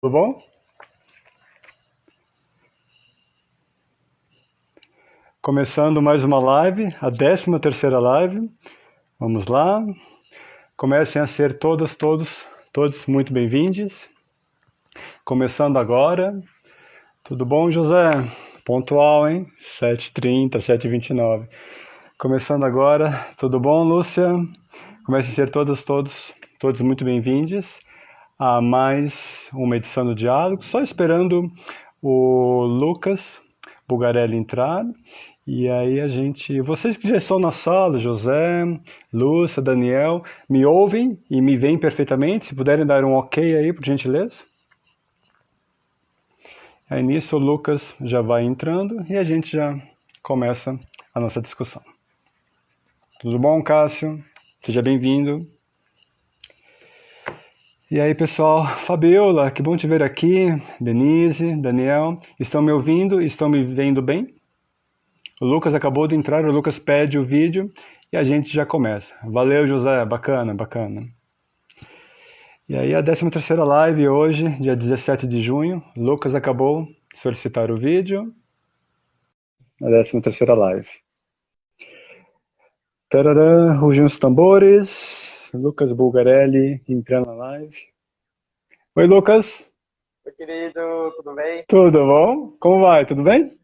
Tudo bom? Começando mais uma live, a 13ª live. Vamos lá. Comecem a ser todos muito bem-vindos. Começando agora. Tudo bom, José? Pontual, hein? 7h30, 7h29. Começando agora. Tudo bom, Lúcia? Comecem a ser todos muito bem-vindos a mais uma edição do Diálogo. Só esperando o Lucas Bugarelli entrar. E aí vocês que já estão na sala, José, Lúcia, Daniel, me ouvem e me veem perfeitamente? Se puderem dar um ok aí, por gentileza. Aí nisso o Lucas já vai entrando e a gente já começa a nossa discussão. Tudo bom, Cássio? Seja bem-vindo. E aí, pessoal, Fabiola, que bom te ver aqui. Denise, Daniel, estão me ouvindo? Estão me vendo bem? O Lucas acabou de entrar, o Lucas pede o vídeo e a gente já começa. Valeu, José, bacana, bacana. E aí a 13ª live hoje, dia 17 de junho, Lucas acabou de solicitar o vídeo. A 13ª live. Tarará, rugem os tambores, Lucas Bulgarelli entrando na live. Oi, Lucas. Oi, querido, tudo bem? Tudo bom? Como vai? Tudo bem?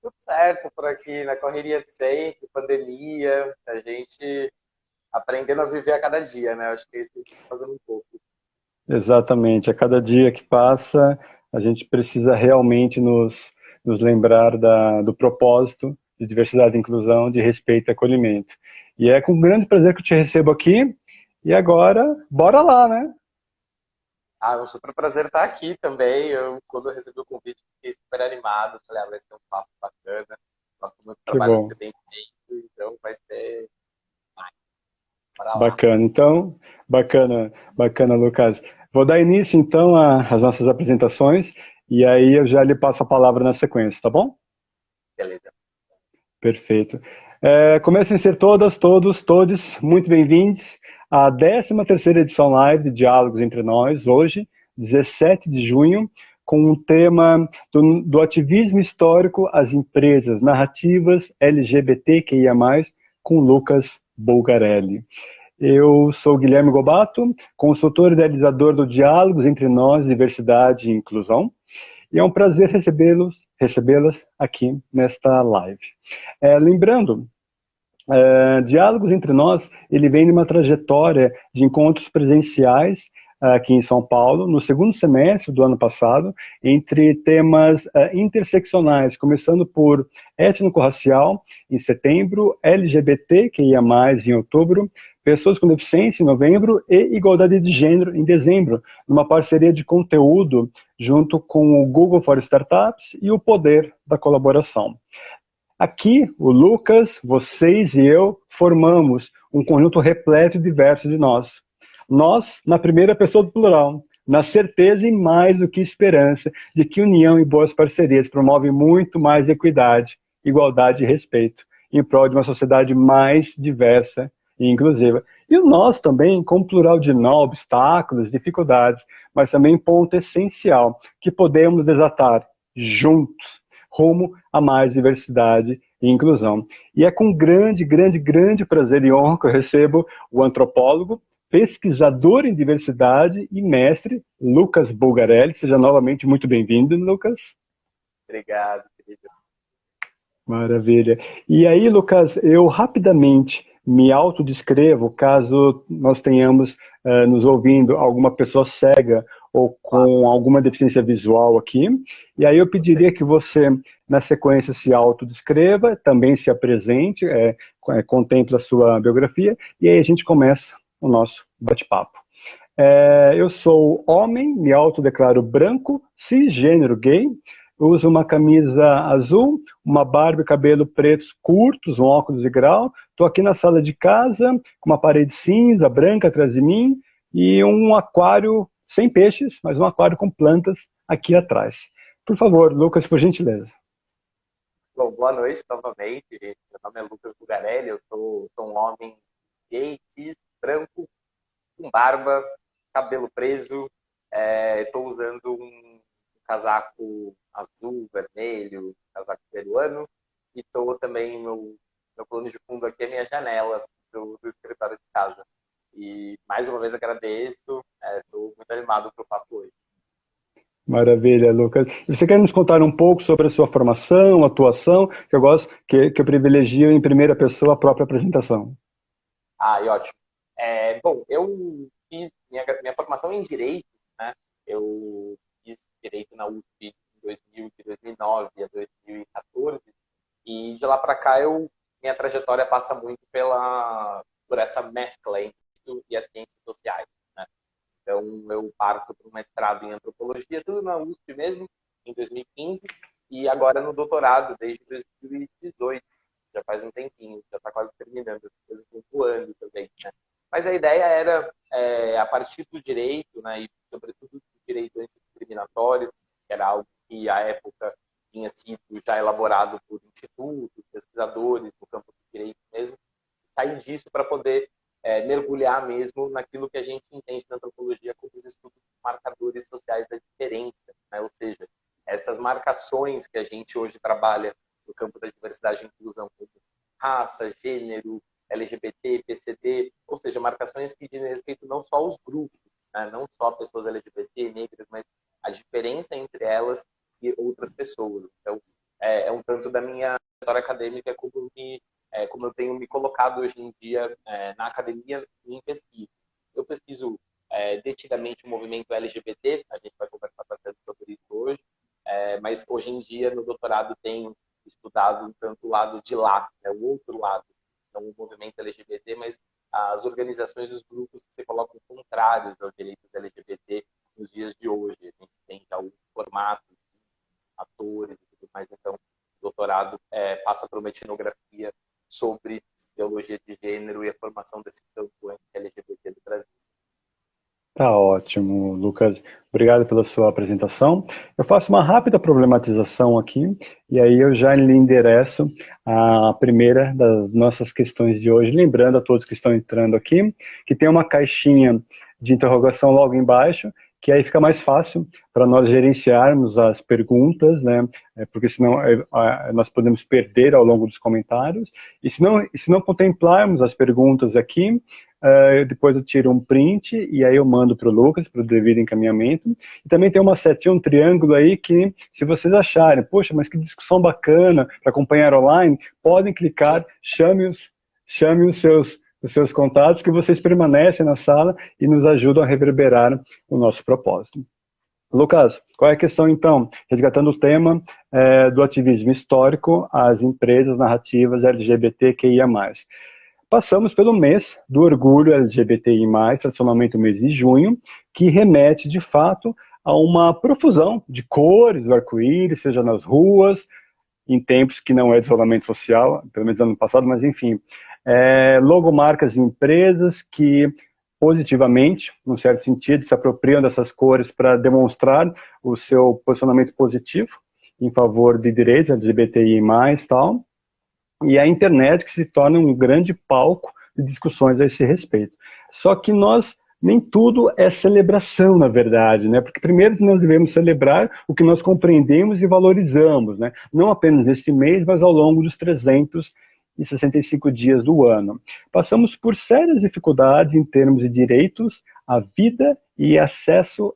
Tudo certo por aqui, na correria de sempre, pandemia, a gente aprendendo a viver a cada dia, né? Acho que é isso que a gente está fazendo um pouco. Exatamente. A cada dia que passa, a gente precisa realmente nos lembrar do propósito de diversidade e inclusão, de respeito e acolhimento. E é com grande prazer que eu te recebo aqui. E agora, bora lá, né? Ah, é um super prazer estar aqui também. Quando eu recebi o convite, fiquei super animado. Falei, vai ser um papo bacana. Gosto muito do Que trabalho que bom. você tem feito, então vai ser. Bora lá. Bacana. Então, bacana, Lucas. Vou dar início, então, às nossas apresentações. E aí eu já lhe passo a palavra na sequência, tá bom? Beleza. Perfeito. Comecem a ser todos muito bem-vindos à 13ª edição live de Diálogos Entre Nós, hoje, 17 de junho, com o tema do ativismo histórico às empresas narrativas LGBTQIA+, com Lucas Bulgarelli. Eu sou Guilherme Gobato, consultor e idealizador do Diálogos Entre Nós, Diversidade e Inclusão, e é um prazer recebê-las aqui nesta live. Lembrando, Diálogos Entre Nós, ele vem de uma trajetória de encontros presenciais aqui em São Paulo, no segundo semestre do ano passado, entre temas interseccionais, começando por étnico-racial, em setembro, LGBTQIA+, em outubro, pessoas com deficiência, em novembro, e igualdade de gênero, em dezembro, numa parceria de conteúdo junto com o Google for Startups e o Poder da Colaboração. Aqui, o Lucas, vocês e eu formamos um conjunto repleto e diverso de nós. Nós, na primeira pessoa do plural, na certeza e mais do que esperança de que união e boas parcerias promovem muito mais equidade, igualdade e respeito, em prol de uma sociedade mais diversa e inclusiva. E o nós também, com plural de não, obstáculos, dificuldades, mas também ponto essencial que podemos desatar juntos rumo a mais diversidade e inclusão. E é com grande prazer e honra que eu recebo o antropólogo, pesquisador em diversidade e mestre Lucas Bulgarelli. Seja novamente muito bem-vindo, Lucas. Obrigado, querido. Maravilha. E aí, Lucas, eu rapidamente me autodescrevo, caso nós tenhamos nos ouvindo alguma pessoa cega ou Claro, com alguma deficiência visual aqui. E aí eu pediria que você, na sequência, se autodescreva, também se apresente, contemple a sua biografia, e aí a gente começa o nosso bate-papo. Eu sou homem, me autodeclaro branco, cisgênero gay, uso uma camisa azul, uma barba e cabelo pretos curtos, um óculos de grau. Estou aqui na sala de casa, com uma parede cinza, branca atrás de mim, e um aquário sem peixes, mas um aquário com plantas aqui atrás. Por favor, Lucas, por gentileza. bom, boa noite novamente, gente. Meu nome é Lucas Bugarelli, sou um homem gay, cis, branco, com barba, cabelo preso. Estou usando um casaco azul, vermelho, casaco peruano, e estou também, meu plano de fundo aqui é minha janela do escritório de casa. E mais uma vez agradeço, estou muito animado para o papo hoje. Maravilha, Lucas. E você quer nos contar um pouco sobre a sua formação, atuação, que eu gosto, que eu privilegio em primeira pessoa a própria apresentação. E ótimo. Bom, eu fiz minha formação em Direito, né? Eu fiz Direito na USP de 2009 a 2014, e de lá para cá minha trajetória passa muito por essa mescla entre direito e as ciências sociais, né? Então, eu parto para um mestrado em antropologia, tudo na USP mesmo, em 2015, e agora no doutorado, desde 2018. Já faz um tempinho, já está quase terminando, as coisas estão voando também, né? Mas a ideia era, a partir do direito, né, e sobretudo do direito antidiscriminatório, que era algo que, à época, tinha sido já elaborado por institutos, pesquisadores no campo do direito mesmo, sair disso para poder mergulhar mesmo naquilo que a gente entende na antropologia como os estudos dos marcadores sociais da diferença, né? Ou seja, essas marcações que a gente hoje trabalha no campo da diversidade e inclusão, como raça, gênero, LGBT, PCD, ou seja, marcações que dizem respeito não só aos grupos, né? Não só pessoas LGBT, negras, mas a diferença entre elas e outras pessoas. Então, é um tanto da minha história acadêmica como eu tenho me colocado hoje em dia na academia e em pesquisa. Eu pesquiso detidamente o movimento LGBT, a gente vai conversar bastante sobre isso hoje, mas hoje em dia no doutorado tenho estudado um tanto o lado de lá, né, o outro lado, não o movimento LGBT, mas as organizações e os grupos que se colocam contrários aos direitos LGBT nos dias de hoje. A gente tem já o formato, atores e tudo mais, então o doutorado passa por uma etnografia sobre ideologia de gênero e a formação desse campo LGBT do Brasil. Tá ótimo, Lucas. Obrigado pela sua apresentação. Eu faço uma rápida problematização aqui e aí eu já lhe endereço a primeira das nossas questões de hoje. Lembrando a todos que estão entrando aqui que tem uma caixinha de interrogação logo embaixo, que aí fica mais fácil para nós gerenciarmos as perguntas, né? Porque senão nós podemos perder ao longo dos comentários. E se não contemplarmos as perguntas aqui, depois eu tiro um print e aí eu mando para o Lucas, para o devido encaminhamento. E também tem uma setinha, um triângulo aí que, se vocês acharem, poxa, mas que discussão bacana para acompanhar online, podem clicar, chame os seus contatos, que vocês permanecem na sala e nos ajudam a reverberar o nosso propósito. Lucas, qual é a questão então? Resgatando o tema do ativismo histórico às empresas narrativas LGBTQIA+. Passamos pelo mês do orgulho LGBTI+, tradicionalmente o mês de junho, que remete, de fato, a uma profusão de cores do arco-íris, seja nas ruas, em tempos que não é de isolamento social, pelo menos ano passado, mas enfim, logomarcas de empresas que positivamente, num certo sentido, se apropriam dessas cores para demonstrar o seu posicionamento positivo em favor de direitos LGBTI+, tal, e a internet que se torna um grande palco de discussões a esse respeito. Só que nem tudo é celebração, na verdade, né? Porque primeiro nós devemos celebrar o que nós compreendemos e valorizamos, né? Não apenas neste mês, mas ao longo dos 365 dias do ano. Passamos por sérias dificuldades em termos de direitos à vida e acesso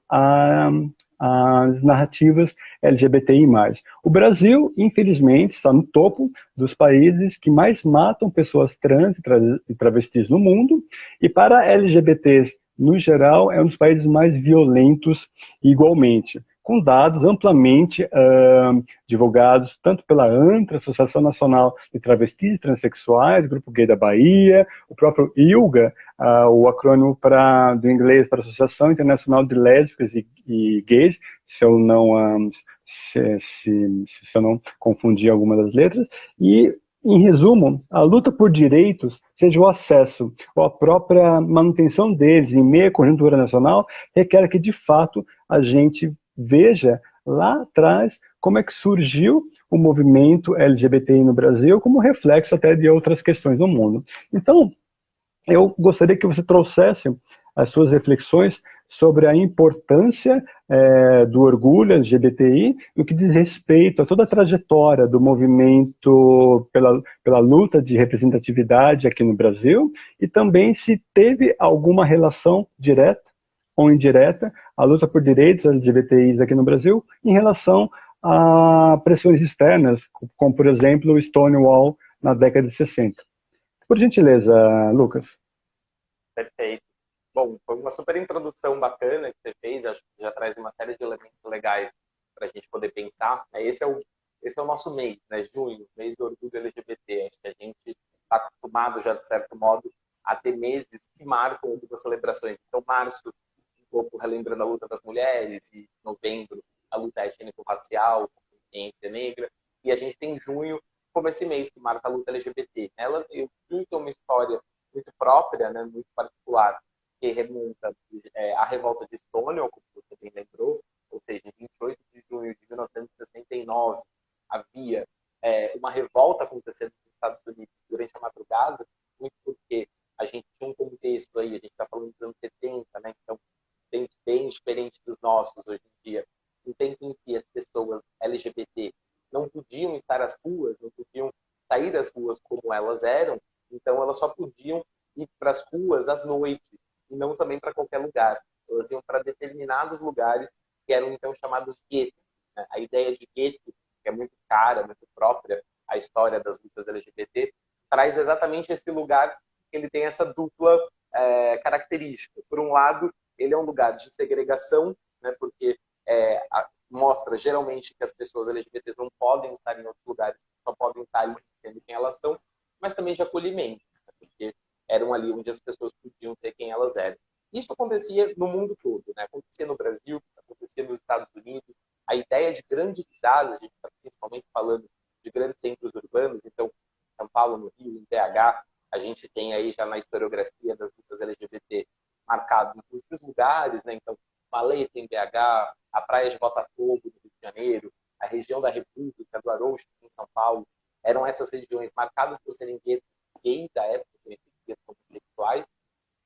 às narrativas LGBTI+. O Brasil, infelizmente, está no topo dos países que mais matam pessoas trans e travestis no mundo, e para LGBTs, no geral, é um dos países mais violentos igualmente, com dados amplamente divulgados tanto pela ANTRA, Associação Nacional de Travestis e Transsexuais, Grupo Gay da Bahia, o próprio ILGA, o acrônimo do inglês para Associação Internacional de Lésbicas e Gays, se eu não confundir alguma das letras, e em resumo, a luta por direitos, seja o acesso ou a própria manutenção deles em meio à conjuntura nacional, requer que, de fato, a gente veja lá atrás como é que surgiu o movimento LGBTI no Brasil, como reflexo até de outras questões no mundo. Então, eu gostaria que você trouxesse as suas reflexões sobre a importância do orgulho LGBTI no que diz respeito a toda a trajetória do movimento pela luta de representatividade aqui no Brasil e também se teve alguma relação direta ou indireta a luta por direitos LGBTIs aqui no Brasil em relação a pressões externas, como por exemplo o Stonewall na década de 60. Por gentileza, Lucas. Perfeito. Bom, foi uma super introdução bacana que você fez, acho que já traz uma série de elementos legais para a gente poder pensar. Esse é o nosso mês, né? Junho, mês do orgulho LGBT. Acho que a gente está acostumado já, de certo modo, a ter meses que marcam algumas celebrações. Então, março, um pouco relembrando a luta das mulheres, e novembro, a luta étnico-racial, a consciência negra, e a gente tem junho como esse mês que marca a luta LGBT. Eu vi que é uma história muito própria, né, muito particular, que remonta à revolta de Stonewall, como você bem lembrou, ou seja, em 28 de junho de 1969, havia uma revolta acontecendo nos Estados Unidos durante a madrugada, muito porque a gente tinha um contexto aí, a gente está falando dos anos 70, né, então bem diferente dos nossos hoje em dia, um tempo em que as pessoas LGBT não podiam estar às ruas, não podiam sair das ruas como elas eram, então elas só podiam ir para as ruas às noites, e não também para qualquer lugar. Elas iam para determinados lugares que eram então chamados guetos. Né? A ideia de gueto, que é muito cara, muito própria à história das lutas LGBT, traz exatamente esse lugar que ele tem essa dupla característica. Por um lado, ele é um lugar de segregação, né, porque mostra geralmente que as pessoas LGBTs não podem estar em outros lugares, só podem estar ali sendo quem elas são, mas também de acolhimento, né, porque eram ali onde as pessoas podiam ser quem elas eram. Isso acontecia no mundo todo, né? Acontecia no Brasil, acontecia nos Estados Unidos. A ideia de grandes cidades, a gente está principalmente falando de grandes centros urbanos, então São Paulo, no Rio, em BH, a gente tem aí já na historiografia das lutas LGBT marcado em muitos lugares, né? Então, Valeta, em BH, a Praia de Botafogo, no Rio de Janeiro, a região da República, do Arouche, em São Paulo, eram essas regiões marcadas por serem guetos gays da época, conhecidos como intelectuais.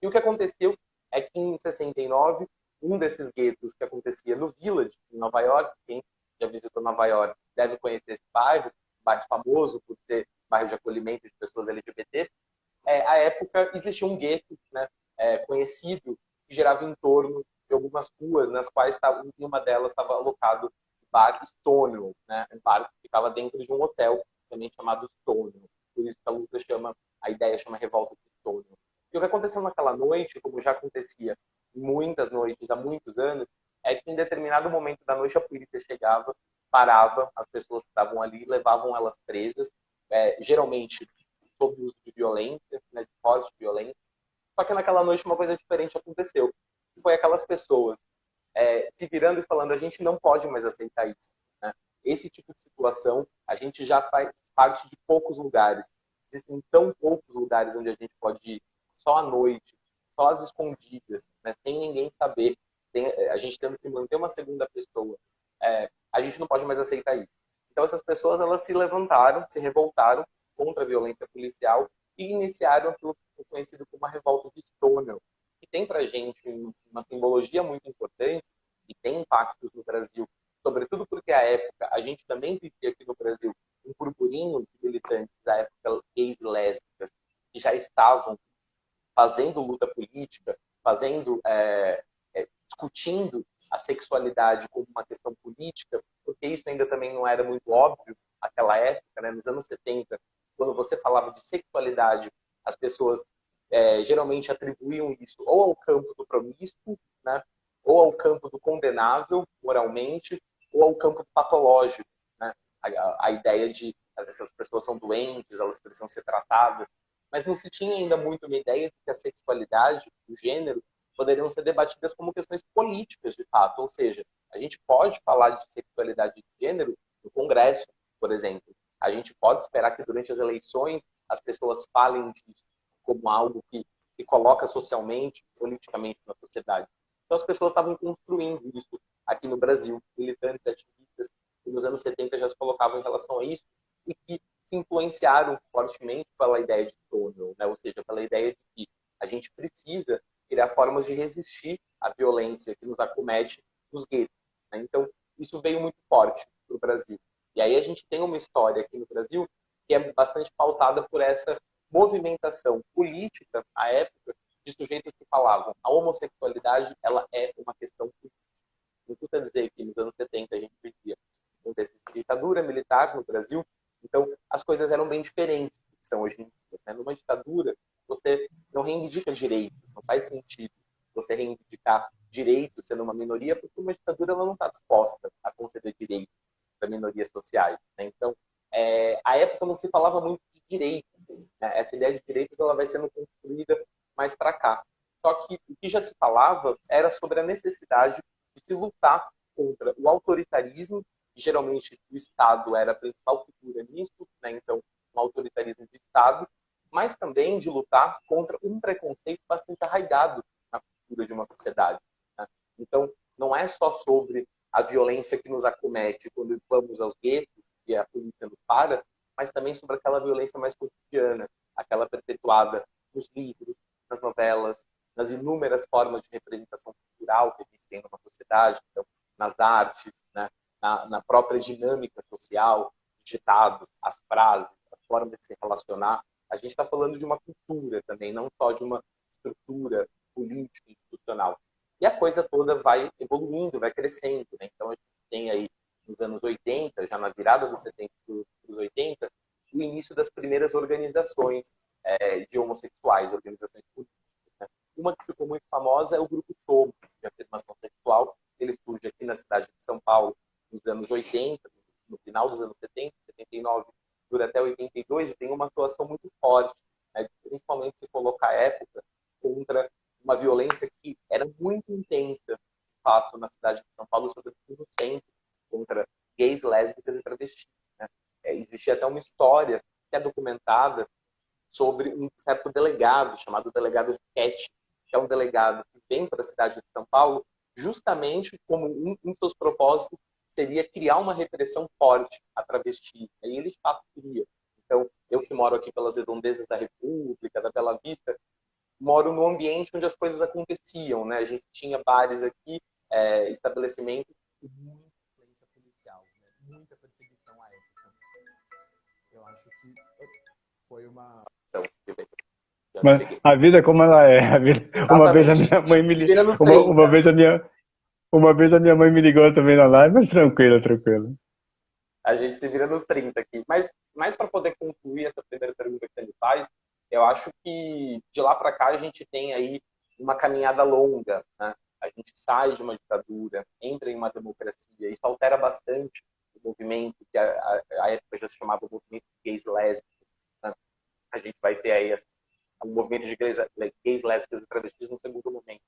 E o que aconteceu é que em 69, um desses guetos que acontecia no Village, em Nova York, quem já visitou Nova York deve conhecer esse bairro famoso por ser bairro de acolhimento de pessoas LGBT, à época existia um gueto, né, conhecido, que girava em torno de algumas ruas, nas quais em uma delas estava alocado o bar Stonewall, né, um bar que ficava dentro de um hotel também chamado Stonewall. Por isso que a luta a ideia chama Revolta de Stonewall. E o que aconteceu naquela noite, como já acontecia muitas noites há muitos anos, é que em determinado momento da noite a polícia chegava, parava as pessoas que estavam ali, levavam elas presas, geralmente sob o uso de violência, né, de forte violência. Só que naquela noite uma coisa diferente aconteceu. Foi aquelas pessoas se virando e falando: a gente não pode mais aceitar isso. Né? Esse tipo de situação, a gente já faz parte de poucos lugares. Existem tão poucos lugares onde a gente pode ir só à noite, só às escondidas, né? Sem ninguém saber, a gente tendo que manter uma segunda pessoa. A gente não pode mais aceitar isso. Então essas pessoas, elas se levantaram, se revoltaram contra a violência policial e iniciaram aquilo que foi conhecido como a revolta de Stonewall, que tem para a gente uma simbologia muito importante e tem impactos no Brasil, sobretudo porque à época a gente também vivia aqui no Brasil um burburinho de militantes da época gays e lésbicas que já estavam fazendo luta política, discutindo a sexualidade como uma questão política, porque isso ainda também não era muito óbvio naquela época, né? Nos anos 70, quando você falava de sexualidade, as pessoas geralmente atribuíam isso ou ao campo do promíscuo, né? Ou ao campo do condenável moralmente, ou ao campo patológico, né? A ideia de essas pessoas são doentes, elas precisam ser tratadas, mas não se tinha ainda muito uma ideia de que a sexualidade, o gênero, poderiam ser debatidas como questões políticas, de fato. Ou seja, a gente pode falar de sexualidade de gênero no Congresso, por exemplo. A gente pode esperar que durante as eleições as pessoas falem disso como algo que se coloca socialmente, politicamente na sociedade. Então as pessoas estavam construindo isso aqui no Brasil, militantes, ativistas, que nos anos 70 já se colocavam em relação a isso e que se influenciaram fortemente pela ideia de Stonewall, né? Ou seja, pela ideia de que a gente precisa criar formas de resistir à violência que nos acomete nos guetos, né? Então, isso veio muito forte para o Brasil. E aí a gente tem uma história aqui no Brasil que é bastante pautada por essa movimentação política, à época, de sujeitos que falavam a homossexualidade ela é uma questão política. Não custa dizer que nos anos 70 a gente vivia um contexto de ditadura militar no Brasil, então as coisas eram bem diferentes do que são hoje em dia, né? Numa ditadura, você não reivindica direitos, não faz sentido você reivindicar direitos sendo uma minoria, porque uma ditadura ela não está disposta a conceder direitos para minorias sociais, né? Então, à época não se falava muito de direito, né? Essa ideia de direitos ela vai sendo construída mais para cá. Só que o que já se falava era sobre a necessidade de se lutar contra o autoritarismo, que geralmente o Estado era a principal figura nisso, né? Então, um autoritarismo de Estado, mas também de lutar contra um preconceito bastante arraigado na cultura de uma sociedade, né? Então, não é só sobre a violência que nos acomete quando vamos aos guetos e a polícia nos para, mas também sobre aquela violência mais cotidiana, aquela perpetuada nos livros, nas novelas, nas inúmeras formas de representação cultural que a gente tem numa sociedade, então, nas artes, né? na própria dinâmica social, ditados, as frases, a forma de se relacionar. A gente está falando de uma cultura também, não só de uma estrutura política, institucional. E a coisa toda vai evoluindo, vai crescendo, né? Então, a gente tem aí, nos anos 80, já na virada dos 70 para os 80, o início das primeiras organizações de homossexuais, organizações políticas, né? Uma que ficou muito famosa é o Grupo Somos, de afirmação sexual. Ele surge aqui na cidade de São Paulo nos anos 80, no final dos anos 70, 79, dura até 82, e tem uma atuação muito forte, né? Principalmente se colocar a época contra uma violência que era muito intensa, de fato, na cidade de São Paulo, sobretudo no centro, contra gays, lésbicas e travestis, né? Existia até uma história que é documentada sobre um certo delegado, chamado delegado Riquetti, que é um delegado que vem para a cidade de São Paulo justamente como um dos seus propósitos seria criar uma repressão forte a travestis. E ele, de fato, queria. Então, eu que moro aqui pelas redondezas da República, da Bela Vista, moro num ambiente onde as coisas aconteciam, né? A gente tinha bares aqui, estabelecimentos com muita influência policial, né? Muita perseguição à época. Eu acho que foi uma... Mas a vida é como ela é. A vida... Uma vez a Exatamente. minha mãe me ligou. Vira nos 30. Uma vez a minha mãe me ligou também na live, mas tranquilo, tranquilo. A gente se vira nos 30 aqui. Mas para poder concluir essa primeira pergunta que você me faz, eu acho que de lá para cá a gente tem aí uma caminhada longa, né? A gente sai de uma ditadura, entra em uma democracia. Isso altera bastante o movimento, que a época já se chamava movimento de gays lésbicos, né? A gente vai ter aí um movimento de gays lésbicas e travestis no segundo momento.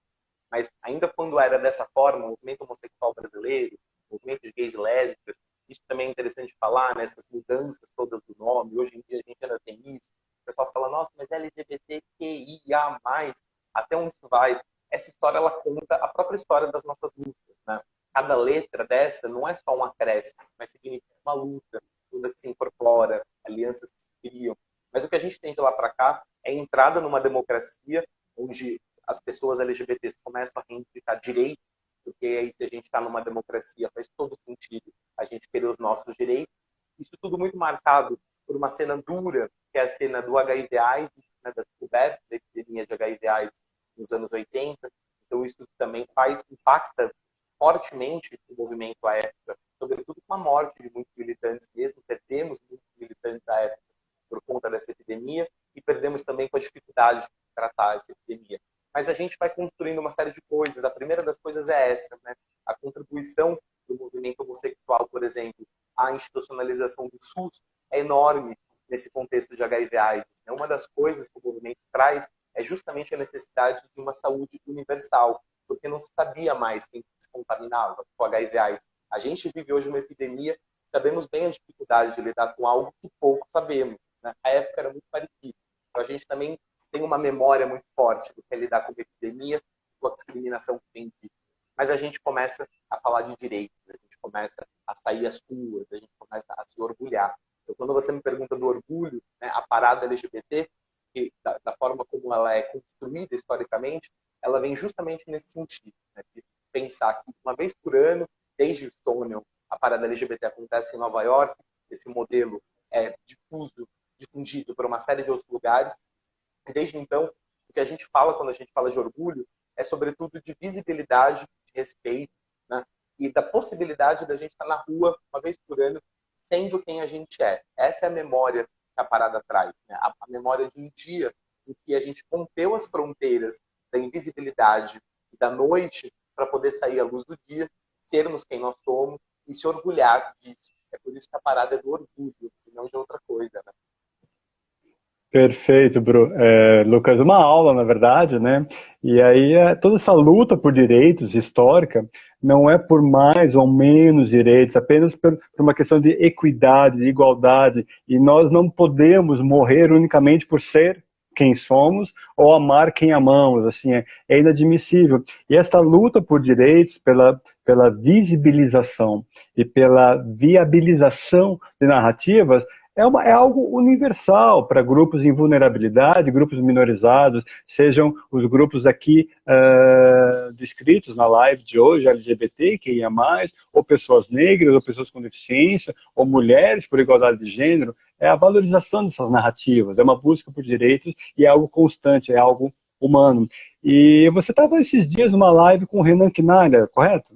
Mas ainda quando era dessa forma, o movimento homossexual brasileiro, o movimento de gays e lésbicas, isso também é interessante falar, né? Essas mudanças todas do nome. Hoje em dia a gente ainda tem isso. O pessoal fala, nossa, mas LGBTQIA+, até onde isso vai? Essa história, ela conta a própria história das nossas lutas, né? Cada letra dessa não é só um acréscimo, mas significa uma luta, luta que se incorpora, alianças que se criam. Mas o que a gente tem de lá para cá é a entrada numa democracia onde as pessoas LGBTs começam a reivindicar direitos, porque aí se a gente está numa democracia faz todo sentido a gente querer os nossos direitos. Isso tudo muito marcado por uma cena dura, que é a cena do HIV/AIDS, né, da descoberta da epidemia de HIV/AIDS nos anos 80. Então isso também impacta fortemente o movimento à época, sobretudo com a morte de muitos militantes mesmo. Perdemos muitos militantes à época por conta dessa epidemia e perdemos também com a dificuldade de tratar essa epidemia. Mas a gente vai construindo uma série de coisas. A primeira das coisas é essa, né? A contribuição do movimento homossexual, por exemplo, à institucionalização do SUS é enorme nesse contexto de HIV/AIDS. Uma das coisas que o movimento traz é justamente a necessidade de uma saúde universal, porque não se sabia mais quem se contaminava com HIV/AIDS. A gente vive hoje uma epidemia, sabemos bem a dificuldade de lidar com algo que pouco sabemos, né? A época era muito parecida. Então a gente também tem uma memória muito forte do que é lidar com a epidemia, com a discriminação que tem visto. Mas a gente começa a falar de direitos, a gente começa a sair às ruas, a gente começa a se orgulhar. Então, quando você me pergunta do orgulho, né, a parada LGBT, da forma como ela é construída historicamente, ela vem justamente nesse sentido, né? De pensar que uma vez por ano, desde Stonewall, a parada LGBT acontece em Nova York, esse modelo é difundido por uma série de outros lugares, e desde então, o que a gente fala quando a gente fala de orgulho é sobretudo de visibilidade, de respeito, né? E da possibilidade da gente estar na rua uma vez por ano sendo quem a gente é. Essa é a memória que a parada traz, né? A memória de um dia em que a gente rompeu as fronteiras da invisibilidade e da noite para poder sair à luz do dia, sermos quem nós somos e se orgulhar disso. É por isso que a parada é do orgulho e não de outra coisa, né? Perfeito, Lucas, uma aula, na verdade, né? E aí toda essa luta por direitos histórica não é por mais ou menos direitos, apenas por uma questão de equidade, de igualdade, e nós não podemos morrer unicamente por ser quem somos ou amar quem amamos, assim, é inadmissível. E esta luta por direitos, pela visibilização e pela viabilização de narrativas, é algo universal para grupos em vulnerabilidade, grupos minorizados, sejam os grupos aqui descritos na live de hoje, LGBT, que ia mais, ou pessoas negras, ou pessoas com deficiência, ou mulheres por igualdade de gênero. É a valorização dessas narrativas, é uma busca por direitos e é algo constante, é algo humano. E você estava esses dias numa live com o Renan Kinaga, correto?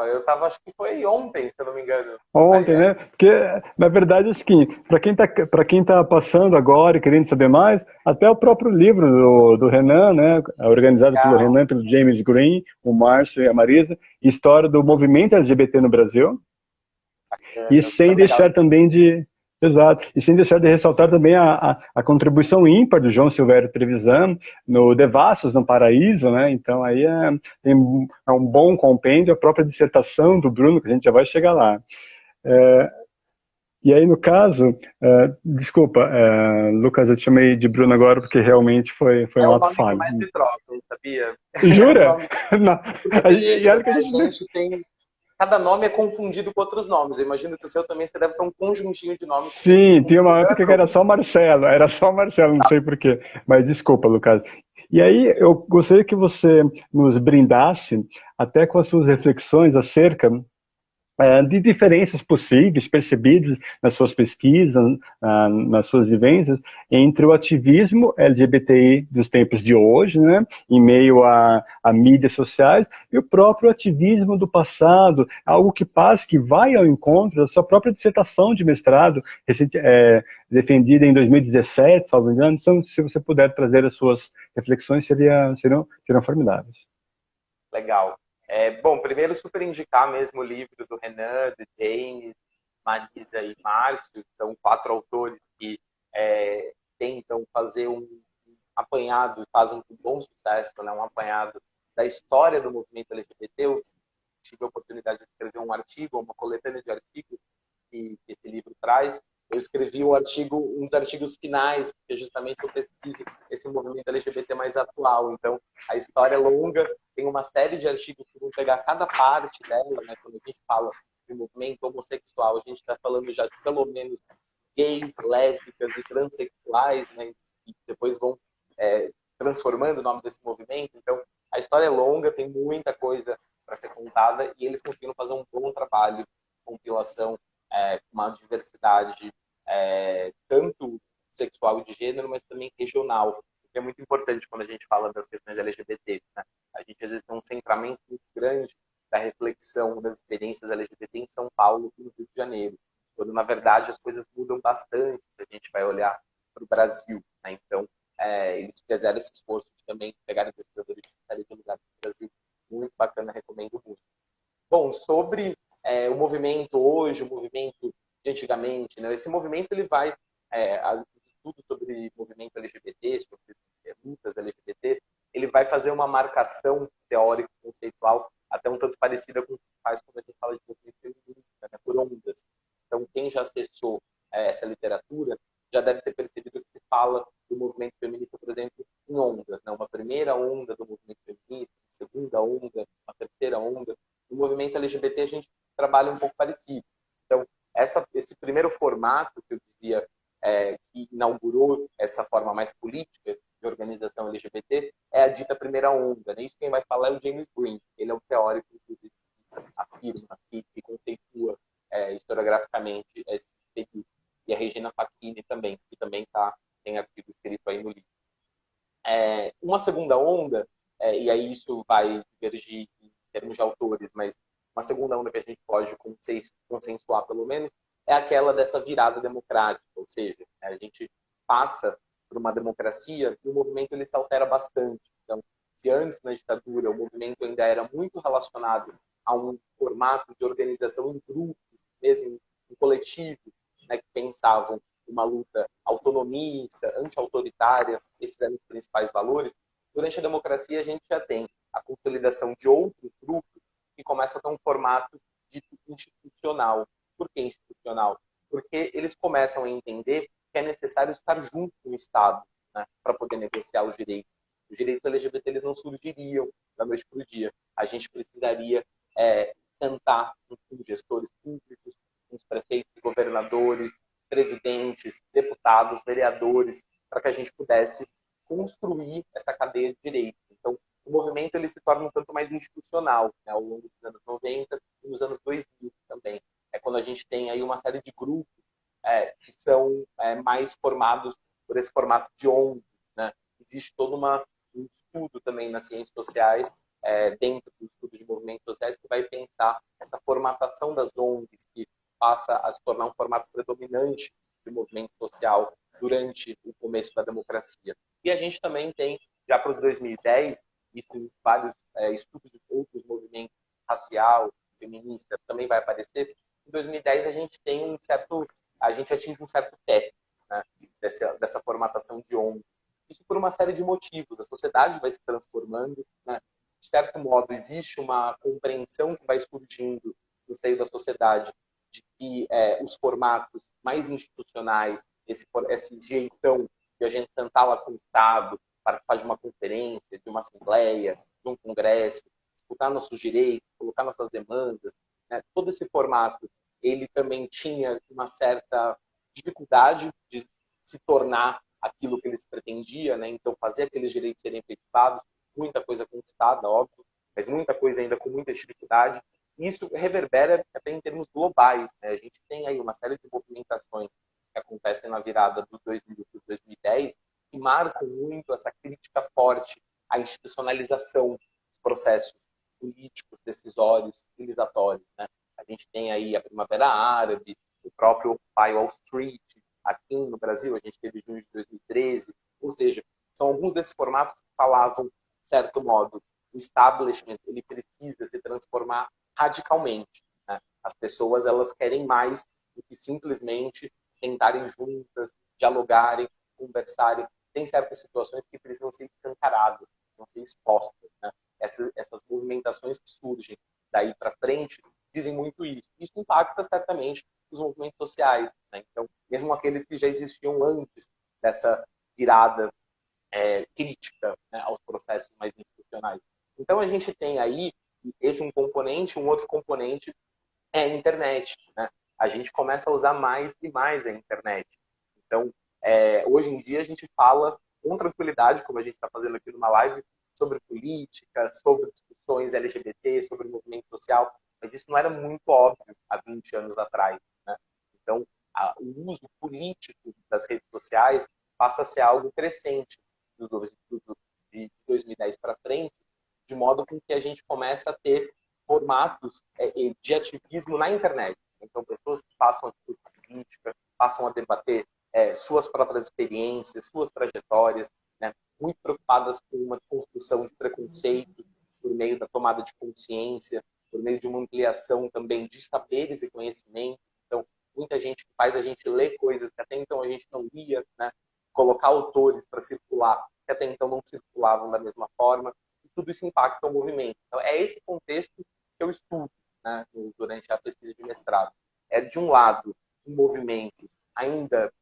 Eu tava, acho que foi ontem, se eu não me engano. Ontem, né? Porque, na verdade, assim, para quem tá passando agora e querendo saber mais, até o próprio livro do Renan, né? Organizado pelo Legal, Renan, pelo James Green, o Márcio e a Marisa, História do Movimento LGBT no Brasil. E sem super legal. deixar também de. Exato. E sem deixar de ressaltar também a contribuição ímpar do João Silvério Trevisan no Devassos no Paraíso, né? Então aí é um bom compêndio, a própria dissertação do Bruno, que a gente já vai chegar lá. E aí, no caso, desculpa, Lucas, eu te chamei de Bruno agora porque realmente foi É um o ato nome que falho. mais me trocam, sabia? É o Jura? nome. Não. Porque E olha que a a gente. gente tem. Cada nome é confundido com outros nomes. Eu imagino que o seu também você deve ter um conjuntinho de nomes Sim, com tinha uma época que era só Marcelo, não sei porquê, mas desculpa, Lucas. E aí, eu gostaria que você nos brindasse até com as suas reflexões acerca de diferenças possíveis, percebidas nas suas pesquisas, nas suas vivências, entre o ativismo LGBTI dos tempos de hoje, né, em meio a mídias sociais, e o próprio ativismo do passado, algo que vai ao encontro da sua própria dissertação de mestrado, defendida em 2017, salvo engano. Então, se você puder trazer as suas reflexões, seriam formidáveis. legal. Bom, primeiro super indicar mesmo o livro do Renan, do James, Marisa e Márcio, são 4 autores que tentam fazer um apanhado, fazem com bom sucesso, né, um apanhado da história do movimento LGBT. Eu tive a oportunidade de escrever um artigo, uma coletânea de artigos que esse livro traz. Eu escrevi um dos artigos finais, porque justamente eu pesquiso esse movimento LGBT mais atual. Então, a história é longa, tem uma série de artigos que vão pegar cada parte dela, né? Quando a gente fala de movimento homossexual, a gente está falando já de pelo menos gays, lésbicas e transexuais, né? E depois vão transformando o nome desse movimento. Então, a história é longa, tem muita coisa para ser contada e eles conseguiram fazer um bom trabalho de compilação, uma diversidade tanto sexual e de gênero, mas também regional, que é muito importante quando a gente fala das questões LGBT. Né? A gente às vezes tem um centramento muito grande da reflexão das experiências LGBT em São Paulo e no Rio de Janeiro, quando na verdade as coisas mudam bastante se a gente vai olhar para o Brasil. Né? Então, eles fizeram esse esforço de também pegarem pesquisadores de série de lugares do Brasil. Muito bacana, recomendo muito. Bom, sobre o movimento hoje, o movimento de antigamente, né? Esse movimento ele vai, estudo sobre movimento LGBT, sobre lutas LGBT, ele vai fazer uma marcação teórica conceitual até um tanto parecida com o que se faz quando a gente fala de movimento feminista, né? Por ondas. Então, quem já acessou essa literatura já deve ter percebido que se fala do movimento feminista, por exemplo, em ondas, né? Uma primeira onda do movimento feminista, uma segunda onda, uma terceira onda. No movimento LGBT a gente trabalha um pouco parecido. Então, esse primeiro formato que eu dizia que inaugurou essa forma mais política de organização LGBT, é a dita primeira onda. Né? Isso quem vai falar é o James Green. Ele é o teórico, inclusive, que afirma, que conceitua historiograficamente esse período. E a Regina Facchini também, que também tem artigo escrito aí no livro. Uma segunda onda, e aí isso vai divergir em termos de autores, mas uma segunda onda que a gente pode consensuar, pelo menos, é aquela dessa virada democrática, ou seja, a gente passa por uma democracia e o movimento ele se altera bastante. Então, se antes, na ditadura, o movimento ainda era muito relacionado a um formato de organização em grupo, mesmo em coletivo, né, que pensavam uma luta autonomista, anti-autoritária, esses eram os principais valores. Durante a democracia, a gente já tem a consolidação de outros grupos que começam a ter um formato dito institucional. Por que institucional? Porque eles começam a entender que é necessário estar junto com o Estado, né, para poder negociar os direitos. Os direitos LGBT eles não surgiriam da noite para o dia. A gente precisaria tentar com gestores públicos, com os prefeitos, governadores, presidentes, deputados, vereadores, para que a gente pudesse construir essa cadeia de direitos. Então, o movimento ele se torna um tanto mais institucional, né, ao longo dos anos 90 e nos anos 2000 também. É quando a gente tem aí uma série de grupos que são mais formados por esse formato de ONG. Né? Existe todo um estudo também nas ciências sociais, dentro do estudo de movimentos sociais, que vai pensar essa formatação das ONGs, que passa a se tornar um formato predominante de movimento social durante o começo da democracia. E a gente também tem, já para os 2010, isso em vários estudos de outros movimentos racial, feminista, também vai aparecer. Em 2010 a gente atinge um certo teto, né, dessa formatação de ONG. Isso por uma série de motivos. A sociedade vai se transformando, né? De certo modo, existe uma compreensão que vai surgindo no seio da sociedade de que os formatos mais institucionais, esse jeitão de a gente sentar lá com o Estado, participar de uma conferência, de uma assembleia, de um congresso, disputar nossos direitos, colocar nossas demandas, né? Todo esse formato, ele também tinha uma certa dificuldade de se tornar aquilo que eles pretendiam, né? Então fazer aqueles direitos serem efetivados, muita coisa conquistada, óbvio, mas muita coisa ainda com muita dificuldade. Isso reverbera até em termos globais, né? A gente tem aí uma série de movimentações que acontecem na virada dos 2000 para 2010 que marcam muito essa crítica forte à institucionalização dos processos políticos, decisórios, civilizatórios, né? A gente tem aí a Primavera Árabe, o próprio Occupy Wall Street, aqui no Brasil a gente teve junho de 2013, ou seja, são alguns desses formatos que falavam, de certo modo, o establishment ele precisa se transformar radicalmente. Né? As pessoas elas querem mais do que simplesmente sentarem juntas, dialogarem, conversarem. Tem certas situações que precisam ser escancaradas, precisam ser expostas. Né? Essas movimentações que surgem daí para frente dizem muito isso. Isso impacta certamente os movimentos sociais. Né? Então, mesmo aqueles que já existiam antes dessa virada crítica, né, aos processos mais institucionais. Então, a gente tem aí esse um outro componente é a internet. Né? A gente começa a usar mais e mais a internet. Então, hoje em dia, a gente fala com tranquilidade, como a gente está fazendo aqui numa live, sobre política, sobre discussões LGBT, sobre movimento social, mas isso não era muito óbvio há 20 anos atrás. Né? Então, o uso político das redes sociais passa a ser algo crescente de 2010 para frente, de modo com que a gente começa a ter formatos de ativismo na internet. Então, pessoas que passam a discutir política, passam a debater suas próprias experiências, suas trajetórias, né? Muito preocupadas com uma construção de preconceito por meio da tomada de consciência, por meio de uma ampliação também de saberes e conhecimento. Então, muita gente faz a gente ler coisas que até então a gente não lia, né? Colocar autores para circular que até então não circulavam da mesma forma. E tudo isso impacta o movimento. Então, é esse contexto que eu estudo, né, durante a pesquisa de mestrado. É, de um lado, um movimento ainda